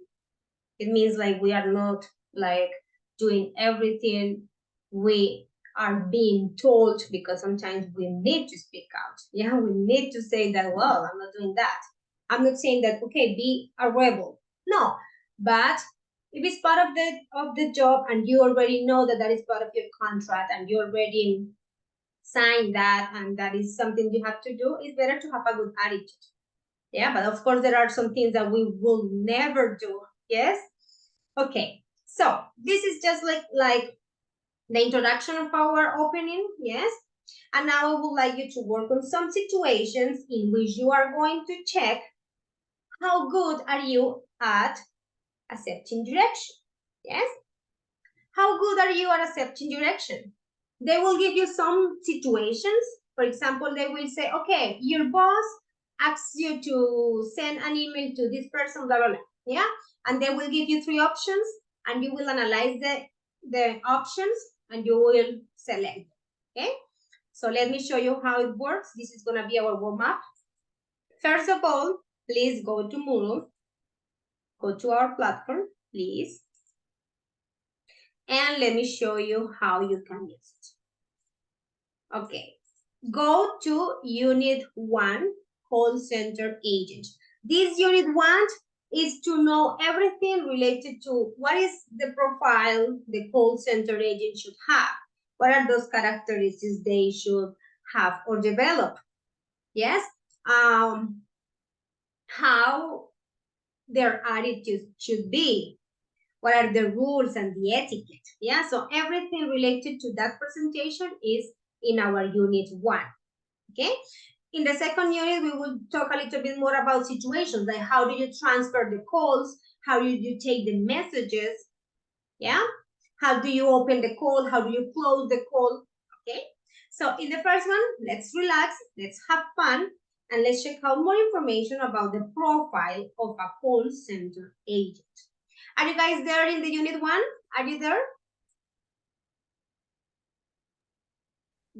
It means like we are not like doing everything we are being told, because sometimes we need to speak out. Yeah, we need to say that, well, I'm not doing that. I'm not saying that, okay, be a rebel. No, but if it's part of the job and you already know that that is part of your contract and you already signed that and that is something you have to do, it's better to have a good attitude. Yeah, but of course there are some things that we will never do. Yes. Okay, so this is just like the introduction of our opening. Yes, and now I would like you to work on some situations in which you are going to check how good are you at accepting direction. Yes, how good are you at accepting direction? They will give you some situations. For example, they will say, okay, your boss asks you to send an email to this person, blah, blah, blah. Yeah, and they will give you 3 options, and you will analyze the options, and you will select. Okay, so let me show you how it works. This is going to be our warm-up. First of all, please go to Moodle. Go to our platform, please. And let me show you how you can use it. Okay, go to Unit 1, Call Center Agent. This Unit 1 is to know everything related to what is the profile the call center agent should have. What are those characteristics they should have or develop? Yes, how their attitude should be. What are the rules and the etiquette? Yeah, so everything related to that presentation is in our Unit 1. Okay, in the second unit, we will talk a little bit more about situations, like how do you transfer the calls, how do you take the messages, yeah? How do you open the call, how do you close the call, okay? So in the first one, let's relax, let's have fun, and let's check out more information about the profile of a call center agent. Are you guys there in the Unit 1? Are you there?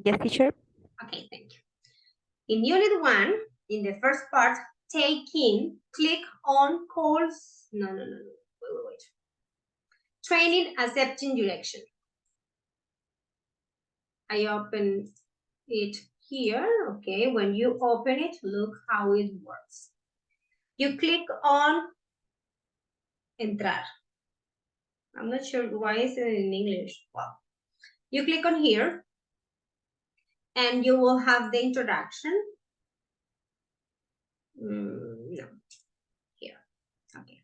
Yes, teacher. Okay, thank you. In Unit 1, in the first part, click on calls. No. Wait. Training, accepting direction. I open it here. Okay, when you open it, look how it works. You click on entrar. I'm not sure why it's in English. Well, you click on here and you will have the introduction. No, here. Okay.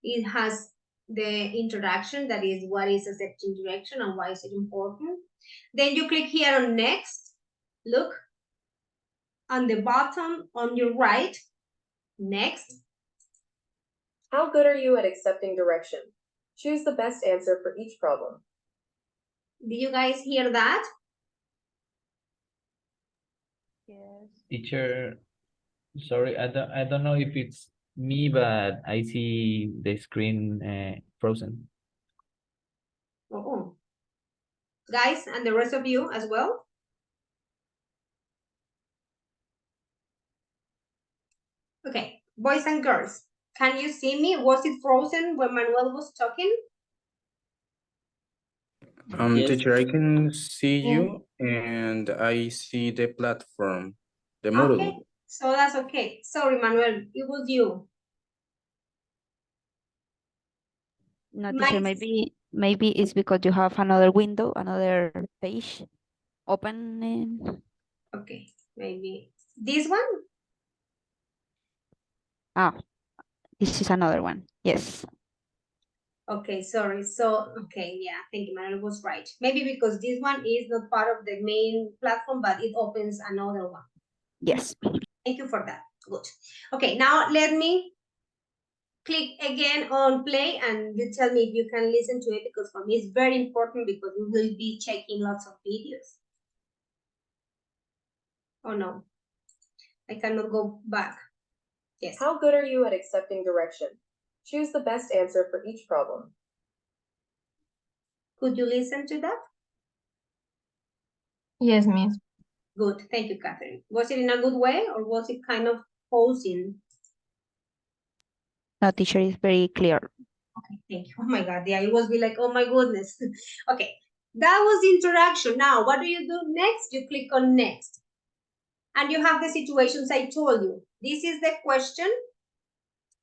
It has the introduction, that is what is accepting direction and why is it important. Then you click here on next. Look on the bottom on your right, next. How good are you at accepting direction? Choose the best answer for each problem. Do you guys hear that? Yes. Teacher, sorry, I don't know if it's me, but I see the screen frozen. Oh. Guys, and the rest of you as well? Okay, boys and girls, can you see me? Was it frozen when Manuel was talking? Yes. Teacher, I can see Yeah. you and I see the platform, the Okay, model. so that's okay. Sorry, Manuel, it was you. No, My, teacher, maybe it's because you have another window, another page open. okay, maybe this one? Ah, this is another one. Yes. Okay, sorry. So, okay, yeah, I think Manuel was right. Maybe because this one is not part of the main platform, but it opens another one. Yes. Thank you for that. Good. Okay, now let me click again on play and you tell me if you can listen to it because for me it's very important because we will be checking lots of videos. Oh no, I cannot go back. Yes. How good are you at accepting direction? Choose the best answer for each problem. Could you listen to that? Yes, miss. Good. Thank you, Catherine. Was it in a good way or was it kind of pausing? No, teacher is very clear. Okay, thank you. Oh my God, yeah, it was be like, oh my goodness. Okay, that was the interaction. Now, what do you do next? You click on next. And you have the situations I told you. This is the question.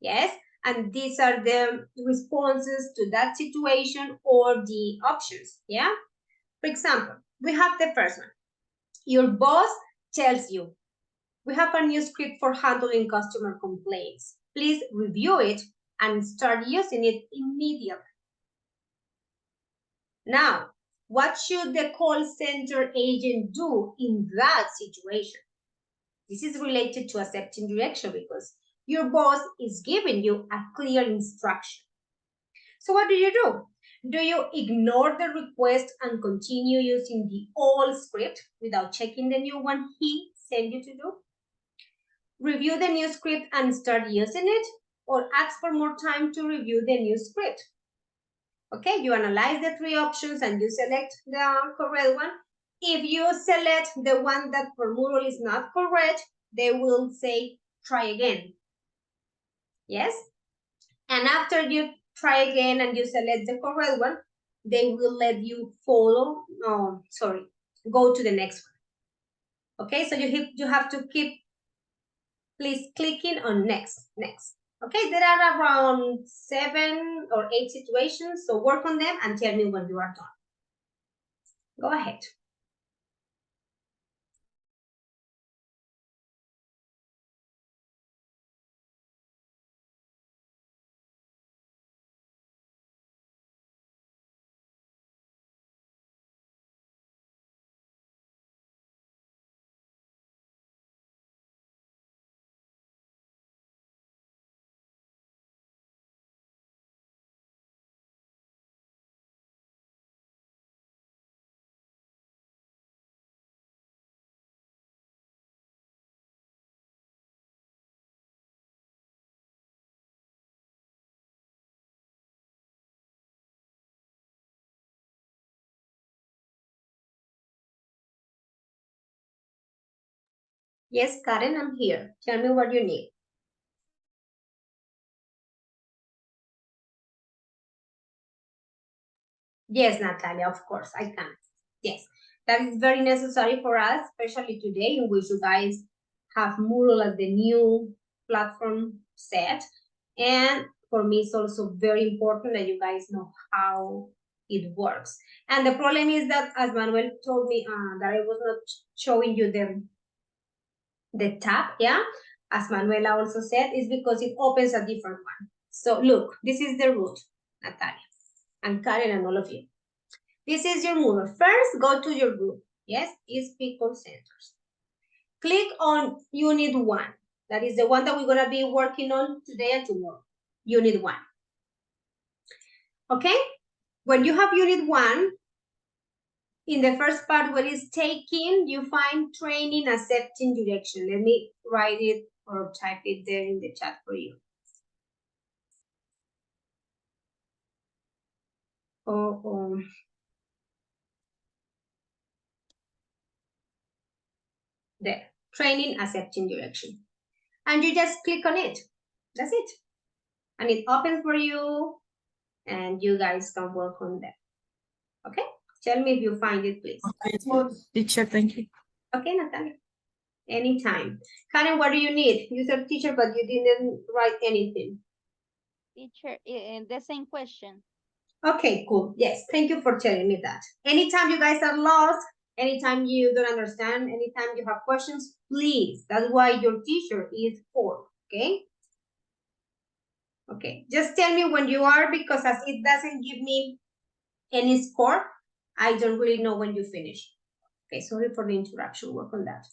Yes, and these are the responses to that situation or the options. Yeah. For example, we have the first one. Your boss tells you, we have a new script for handling customer complaints. Please review it and start using it immediately. Now, what should the call center agent do in that situation? This is related to accepting direction because your boss is giving you a clear instruction. So what do? Do you ignore the request and continue using the old script without checking the new one he sent you to do? Review the new script and start using it, or ask for more time to review the new script? Okay, you analyze the three options and you select the correct one. If you select the one that for Moodle is not correct, they will say try again. Yes? And after you try again and you select the correct one, they will let you go to the next one. Okay, so you have to keep, please, clicking on next. Okay, there are around 7 or 8 situations, so work on them and tell me when you are done. Go ahead. Yes, Karen, I'm here. Tell me what you need. Yes, Natalia, of course, I can. Yes, that is very necessary for us, especially today in which you guys have Moodle as the new platform set. And for me, it's also very important that you guys know how it works. And the problem is that, as Manuel told me, that I was not showing you the tab, yeah? As Manuela also said, is because it opens a different one. So look, this is the root, Natalia, and Karen and all of you. This is your Moodle. First, go to your group. Yes, it's people centers. Click on Unit 1. That is the one that we're going to be working on today and tomorrow. Unit 1. Okay? When you have Unit 1, in the first part where it's taking, you find training, accepting direction. Let me write it or type it there in the chat for you. There, training, accepting direction. And you just click on it. That's it. And it opens for you and you guys can work on that. Okay, Tell me if you find it, please. Okay, teacher, thank you. Okay, Natalia. Anytime. Karen, what do you need? You said teacher, but you didn't write anything. Teacher, the same question. Okay, cool. Yes, thank you for telling me that. Anytime you guys are lost, anytime you don't understand, anytime you have questions, please. That's why your teacher is for, okay? Okay, just tell me when you are, because as it doesn't give me any score, I don't really know when you finish. Okay, sorry for the interruption. Work on that.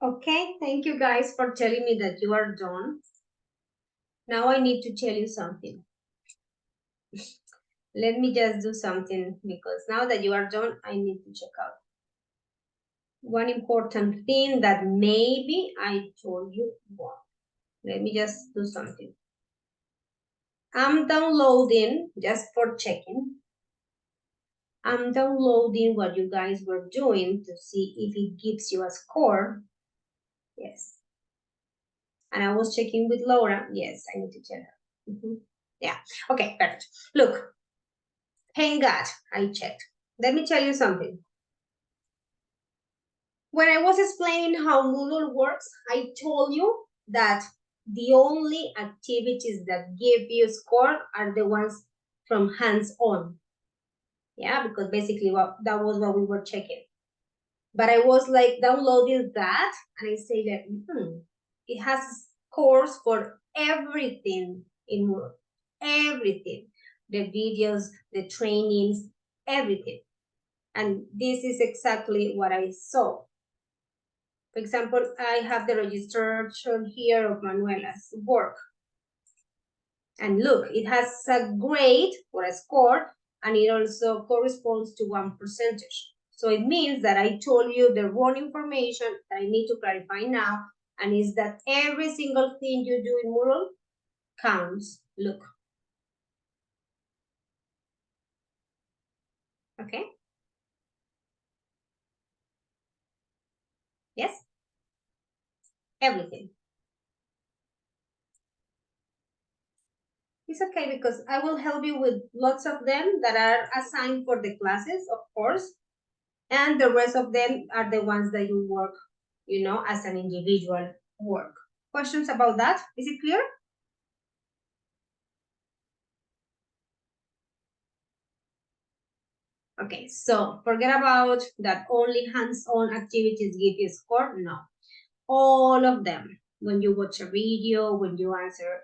Okay, thank you guys for telling me that you are done. Now I need to tell you something. Let me just do something because now that you are done, I need to check out one important thing that maybe I told you wrong. Let me just do something. I'm downloading, just for checking, I'm downloading what you guys were doing to see if it gives you a score. Yes. And I was checking with Laura. Yes, I need to tell her. Yeah. Okay, perfect. Look, thank God I checked. Let me tell you something. When I was explaining how Moodle works, I told you that the only activities that give you score are the ones from hands-on. Yeah, because basically that was what we were checking. But I was like downloading that and I say that it has scores for everything in Moodle. Everything. The videos, the trainings, everything. And this is exactly what I saw. For example, I have the registration here of Manuela's work. And look, it has a grade or a score, and it also corresponds to 1%. So it means that I told you the wrong information that I need to clarify now, and is that every single thing you do in Moodle counts. Look. Okay? Yes? Everything. It's okay because I will help you with lots of them that are assigned for the classes, of course. And the rest of them are the ones that you work, as an individual work. Questions about that? Is it clear? Okay, so forget about that only hands-on activities give you a score. No, all of them. When you watch a video, when you answer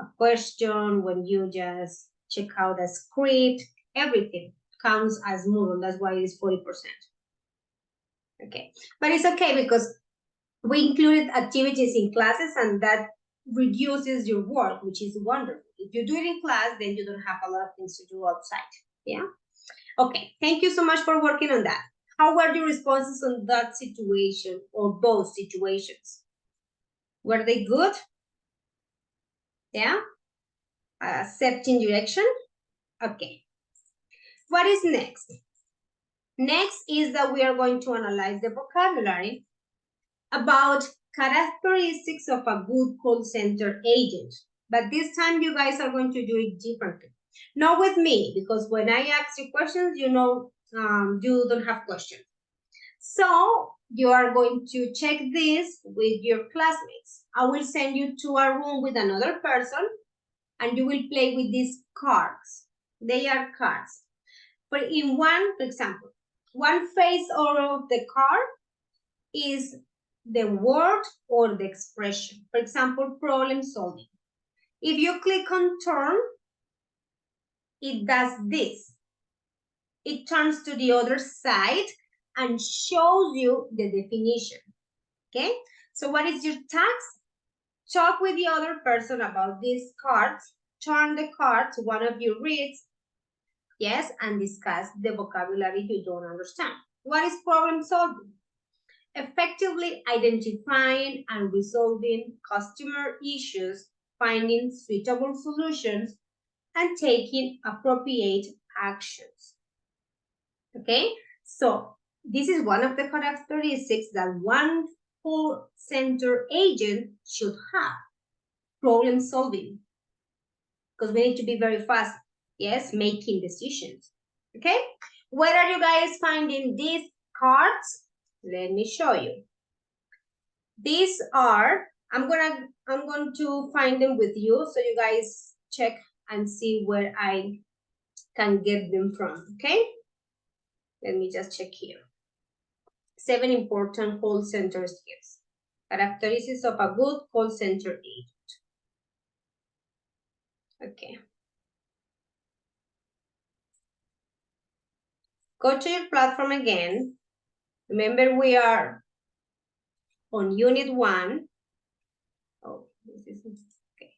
a question, when you just check out a script, everything counts as Moodle. That's why it's 40%. Okay, but it's okay because we included activities in classes and that reduces your work, which is wonderful. If you do it in class, then you don't have a lot of things to do outside. Yeah. Okay. Thank you so much for working on that. How were your responses on that situation or those situations? Were they good? Yeah. Accepting direction? Okay. What is next? Next is that we are going to analyze the vocabulary about characteristics of a good call center agent. But this time you guys are going to do it differently. Not with me, because when I ask you questions, you don't have questions. So you are going to check this with your classmates. I will send you to a room with another person and you will play with these cards. They are cards. But in one, for example, one face of the card is the word or the expression. For example, problem solving. If you click on turn, it does this. It turns to the other side and shows you the definition. Okay? So what is your task? Talk with the other person about these cards. Turn the card to one of you reads. Yes, and discuss the vocabulary you don't understand. What is problem solving? Effectively identifying and resolving customer issues, finding suitable solutions, and taking appropriate actions. Okay, so this is one of the characteristics that one call center agent should have, problem solving, because we need to be very fast, yes, making decisions. Okay, where are you guys finding these cards? Let me show you. These are, I'm going to find them with you so you guys check and see where I can get them from, okay? Let me just check here. 7 important call center skills. Characteristics of a good call center agent. Okay. Go to your platform again. Remember, we are on Unit 1. Oh, this is okay.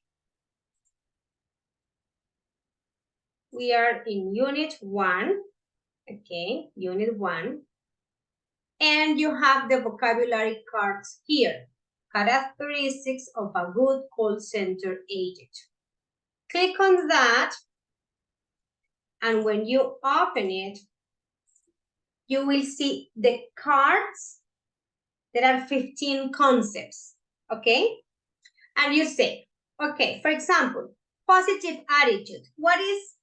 We are in Unit 1. Okay, Unit 1. And you have the vocabulary cards here. Characteristics of a good call center agent. Click on that, and when you open it, you will see the cards. There are 15 concepts, okay? And you say, okay, for example, positive attitude. What is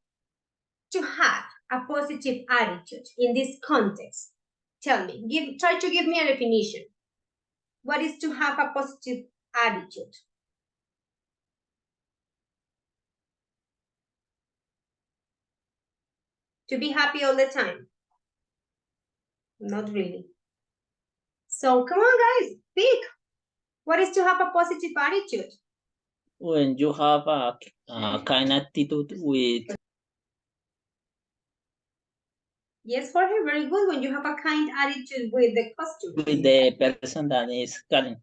to have a positive attitude in this context? Tell me, try to give me a definition. What is to have a positive attitude? To be happy all the time? Not really. So come on, guys, pick. What is to have a positive attitude? When you have a kind attitude with Yes, Jorge, very good. When you have a kind attitude with the customer. with the person that is calling.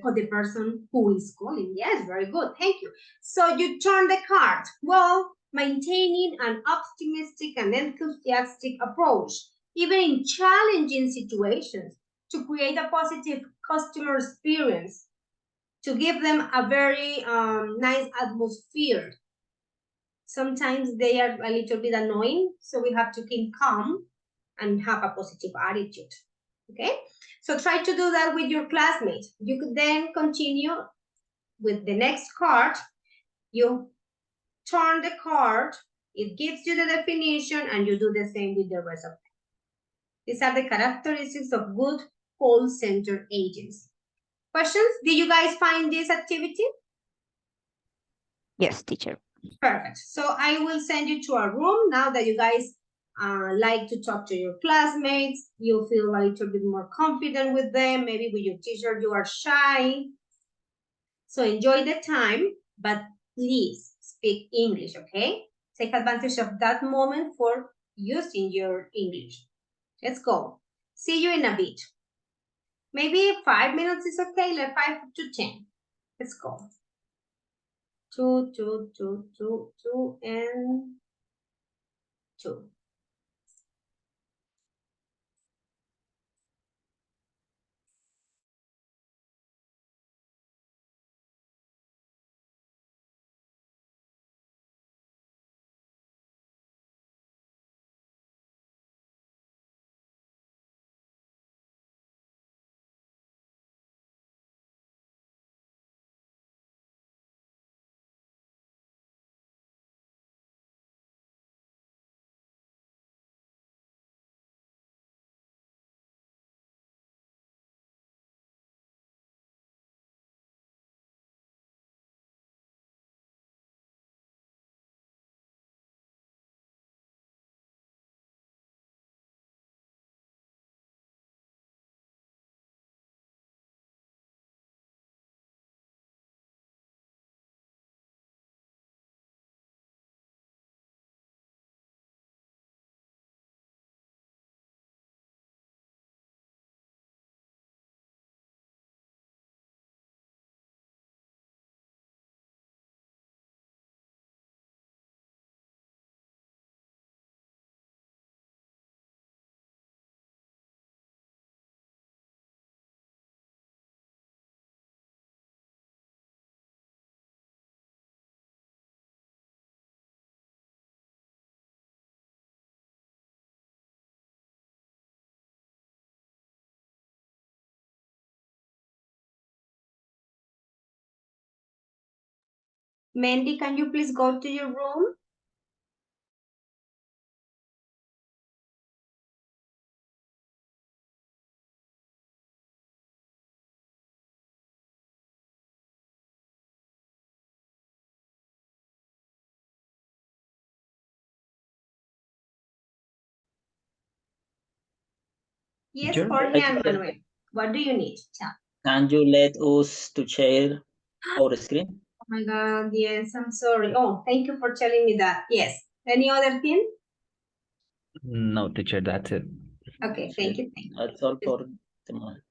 Or the person who is calling. Yes, very good. Thank you. So you turn the card. Well, maintaining an optimistic and enthusiastic approach, even in challenging situations, to create a positive customer experience, to give them a very nice atmosphere. Sometimes they are a little bit annoying, so we have to keep calm and have a positive attitude. Okay? So try to do that with your classmates. You could then continue with the next card. You turn the card, it gives you the definition, and you do the same with the rest of them. These are the characteristics of good call center agents. Questions? Did you guys find this activity? Yes, teacher. Perfect. So I will send you to a room now that you guys like to talk to your classmates. You feel a little bit more confident with them. Maybe with your teacher you are shy. So enjoy the time, but please speak English, okay? Take advantage of that moment for using your English. Let's go. See you in a bit. Maybe 5 minutes is okay, like 5 to 10. Let's go. 2, 2, 2, 2, 2, and 2. Mandy, can you please go to your room? Yes, Teacher? Jorge and Manuel. What do you need? Tell. Can you let us to share our screen? Oh my God, yes, I'm sorry. Oh, thank you for telling me that. Yes. Any other thing? No, teacher, that's it. Okay, thank you. Thank you. That's all for the moment.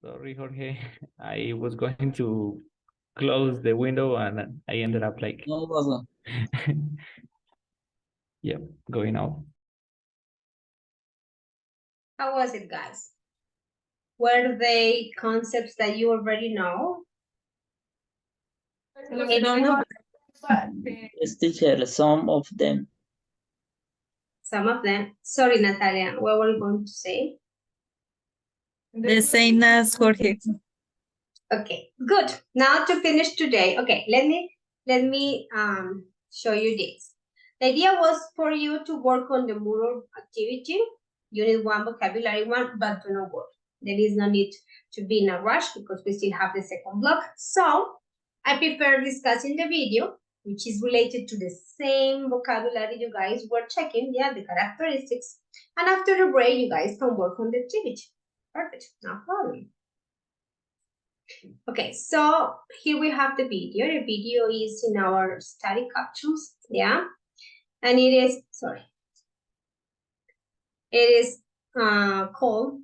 Sorry, Jorge. I was going to close the window and I ended up like, No problem. yeah, going out. How was it, guys? Were they concepts that you already know? I don't know. Yes, teacher, some of them. Some of them. Sorry, Natalia, what were you going to say? The same as Jorge. Okay, good. Now to finish today. Okay, let me show you this. The idea was for you to work on the mural activity. You need one vocabulary one, but do not worry. There is no need to be in a rush because we still have the second block. So I prefer discussing the video, which is related to the same vocabulary you guys were checking, yeah, the characteristics. And after the break, you guys can work on the activity. Perfect, no problem. Okay, so here we have the video. The video is in our study captions, yeah? And it is, sorry. It is called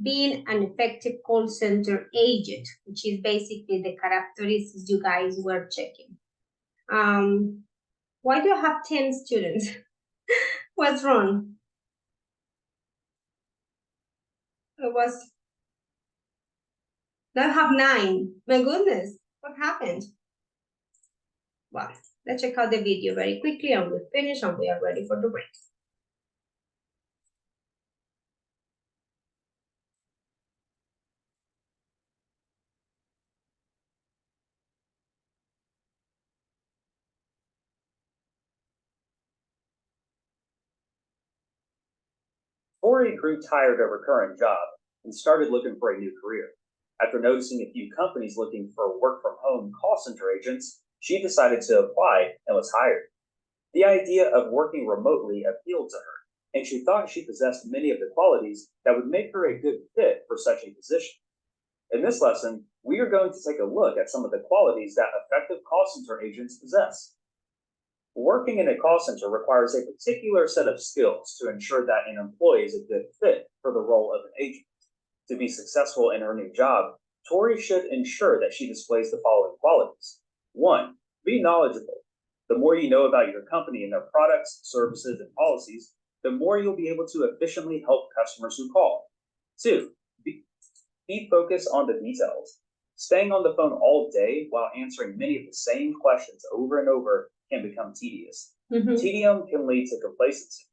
being an effective call center agent, which is basically the characteristics you guys were checking. Why do you have 10 students? What's wrong? Now I have 9. My goodness, what happened? Well, let's check out the video very quickly and we'll finish and we are ready for the break. Tori grew tired of her current job and started looking for a new career. After noticing a few companies looking for work-from-home call center agents, she decided to apply and was hired. The idea of working remotely appealed to her, and she thought she possessed many of the qualities that would make her a good fit for such a position. In this lesson, we are going to take a look at some of the qualities that effective call center agents possess. Working in a call center requires a particular set of skills to ensure that an employee is a good fit for the role of an agent. To be successful in her new job, Tori should ensure that she displays the following qualities. 1. Be knowledgeable. The more you know about your company and their products, services, and policies, the more you'll be able to efficiently help customers who call. 2. Be focused on the details. Staying on the phone all day while answering many of the same questions over and over can become tedious. Tedium can lead to complacency.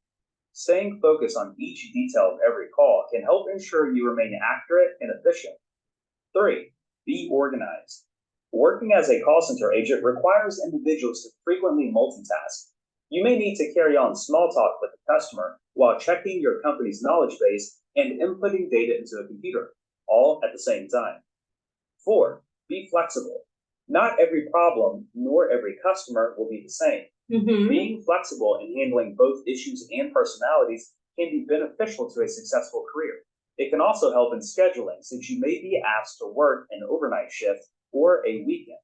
Staying focused on each detail of every call can help ensure you remain accurate and efficient. 3. Be organized. Working as a call center agent requires individuals to frequently multitask. You may need to carry on small talk with the customer while checking your company's knowledge base and inputting data into a computer, all at the same time. 4. Be flexible. Not every problem nor every customer will be the same. Being flexible and handling both issues and personalities can be beneficial to a successful career. It can also help in scheduling since you may be asked to work an overnight shift or a weekend.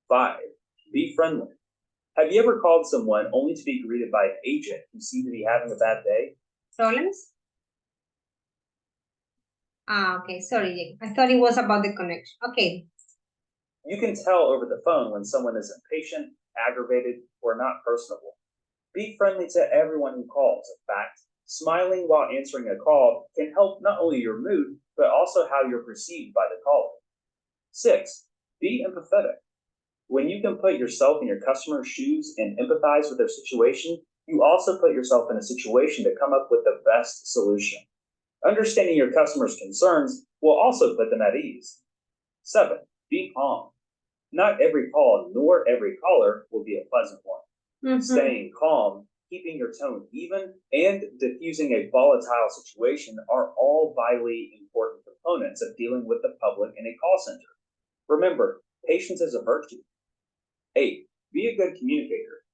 5. Be friendly. Have you ever called someone only to be greeted by an agent who seemed to be having a bad day? Problems? Okay, sorry. I thought it was about the connection. Okay. You can tell over the phone when someone is impatient, aggravated, or not personable. Be friendly to everyone who calls. In fact, smiling while answering a call can help not only your mood, but also how you're perceived by the caller. 6. Be empathetic. When you can put yourself in your customer's shoes and empathize with their situation, you also put yourself in a situation to come up with the best solution. Understanding your customer's concerns will also put them at ease. 7. Be calm. Not every call nor every caller will be a pleasant one. Staying calm, keeping your tone even, and diffusing a volatile situation are all vitally important components of dealing with the public in a call center. Remember, patience is a virtue. 8. Be a good communicator.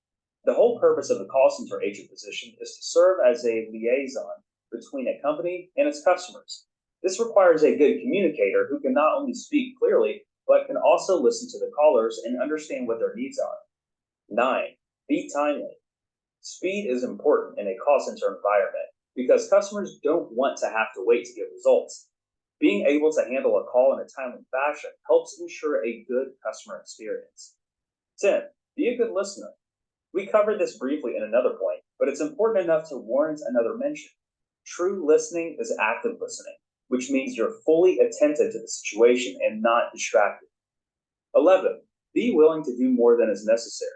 The whole purpose of the call center agent position is to serve as a liaison between a company and its customers. This requires a good communicator who can not only speak clearly, but can also listen to the callers and understand what their needs are. 9. Be timely. Speed is important in a call center environment because customers don't want to have to wait to get results. Being able to handle a call in a timely fashion helps ensure a good customer experience. 10. Be a good listener. We covered this briefly in another point, but it's important enough to warrant another mention. True listening is active listening, which means you're fully attentive to the situation and not distracted. 11. Be willing to do more than is necessary.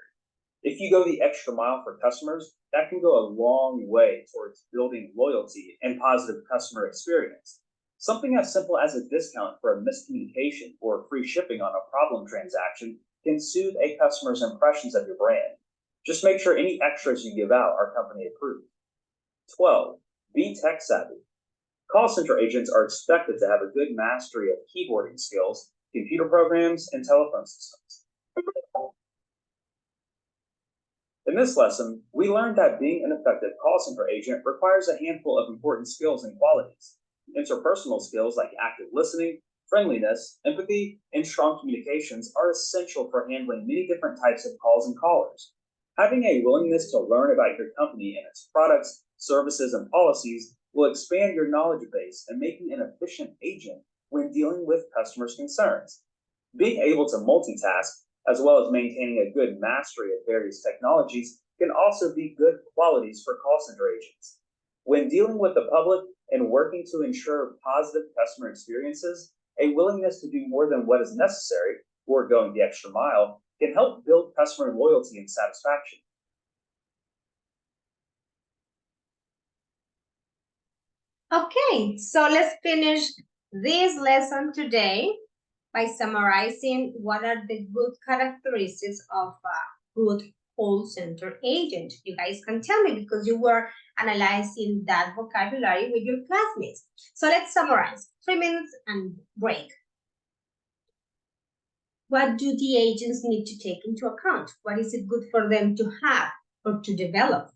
If you go the extra mile for customers, that can go a long way towards building loyalty and positive customer experience. Something as simple as a discount for a miscommunication or free shipping on a problem transaction can soothe a customer's impressions of your brand. Just make sure any extras you give out are company approved. 12. Be tech savvy. Call center agents are expected to have a good mastery of keyboarding skills, computer programs, and telephone systems. In this lesson, we learned that being an effective call center agent requires a handful of important skills and qualities. Interpersonal skills like active listening, friendliness, empathy, and strong communications are essential for handling many different types of calls and callers. Having a willingness to learn about your company and its products, services, and policies will expand your knowledge base and make you an efficient agent when dealing with customers' concerns. Being able to multitask, as well as maintaining a good mastery of various technologies, can also be good qualities for call center agents. When dealing with the public and working to ensure positive customer experiences, a willingness to do more than what is necessary, or going the extra mile, can help build customer loyalty and satisfaction. Okay, so let's finish this lesson today by summarizing what are the good characteristics of a good call center agent. You guys can tell me because you were analyzing that vocabulary with your classmates. So let's summarize. 3 minutes and break. What do the agents need to take into account? What is it good for them to have or to develop?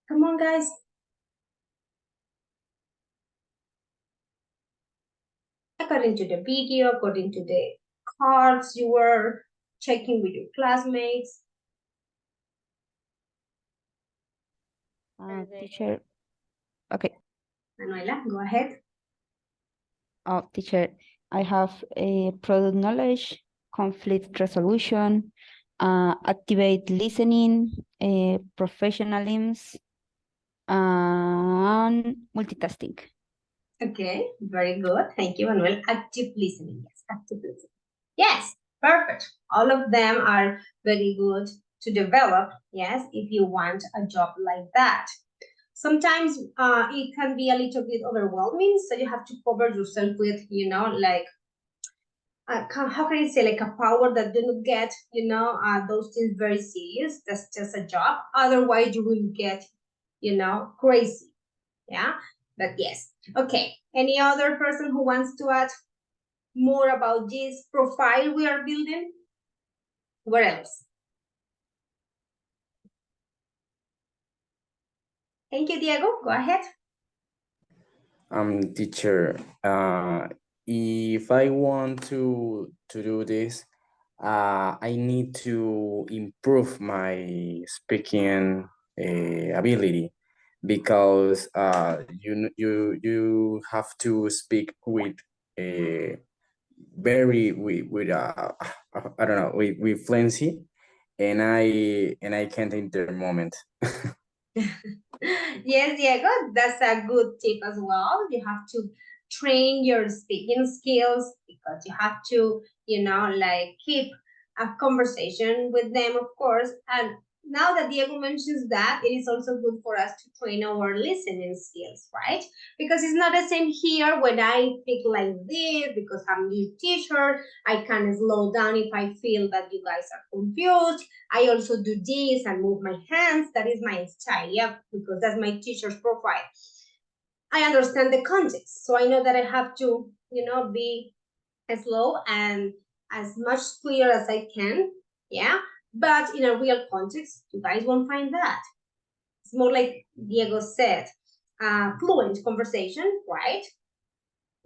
Come on, guys. According to the video, according to the cards you were checking with your classmates. Teacher, okay. Manuela, go ahead. Oh, teacher, I have a product knowledge, conflict resolution, activate listening, professionalism, and multitasking. Okay, very good. Thank you, Manuel. Active listening. Yes, active listening. Yes, perfect. All of them are very good to develop, yes, if you want a job like that. Sometimes it can be a little bit overwhelming, so you have to cover yourself with, like, how can I say, like a power that do not get, those things very serious. That's just a job. Otherwise, you will get, crazy. Yeah, but yes. Okay, any other person who wants to add more about this profile we are building? Where else? Thank you, Diego. Go ahead. Teacher, if I want to do this, I need to improve my speaking ability, because you have to speak with a with I don't know, with fluency, and I can't in the moment. Yes, Diego, that's a good tip as well. You have to train your speaking skills because you have to, like keep a conversation with them, of course. And now that Diego mentions that, it is also good for us to train our listening skills, right? Because it's not the same here when I speak like this because I'm new teacher. I can slow down if I feel that you guys are confused. I also do this and move my hands. That is my style, yeah, because that's my teacher's profile. I understand the context, so I know that I have to, be slow and as much clear as I can, yeah. But in a real context, you guys won't find that. It's more like Diego said, fluent conversation, right?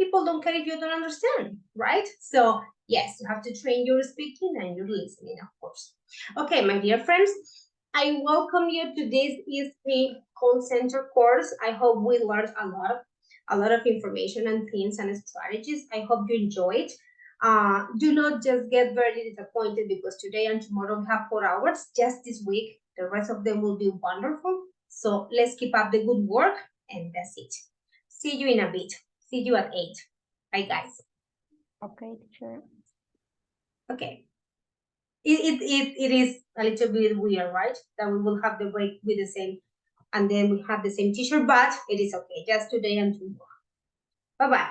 People don't care if you don't understand, right? So yes, you have to train your speaking and your listening, of course. Okay, my dear friends, I welcome you to this ESP call center course. I hope we learned a lot of information and things and strategies. I hope you enjoyed. Do not just get very disappointed because today and tomorrow we have 4 hours. Just this week, the rest of them will be wonderful. So let's keep up the good work, and that's it. See you in a bit. See you at 8. Bye, guys. Okay, teacher. Okay. It is a little bit weird, right? That we will have the break with the same, and then we have the same teacher, but it is okay. Just today and tomorrow. Bye-bye.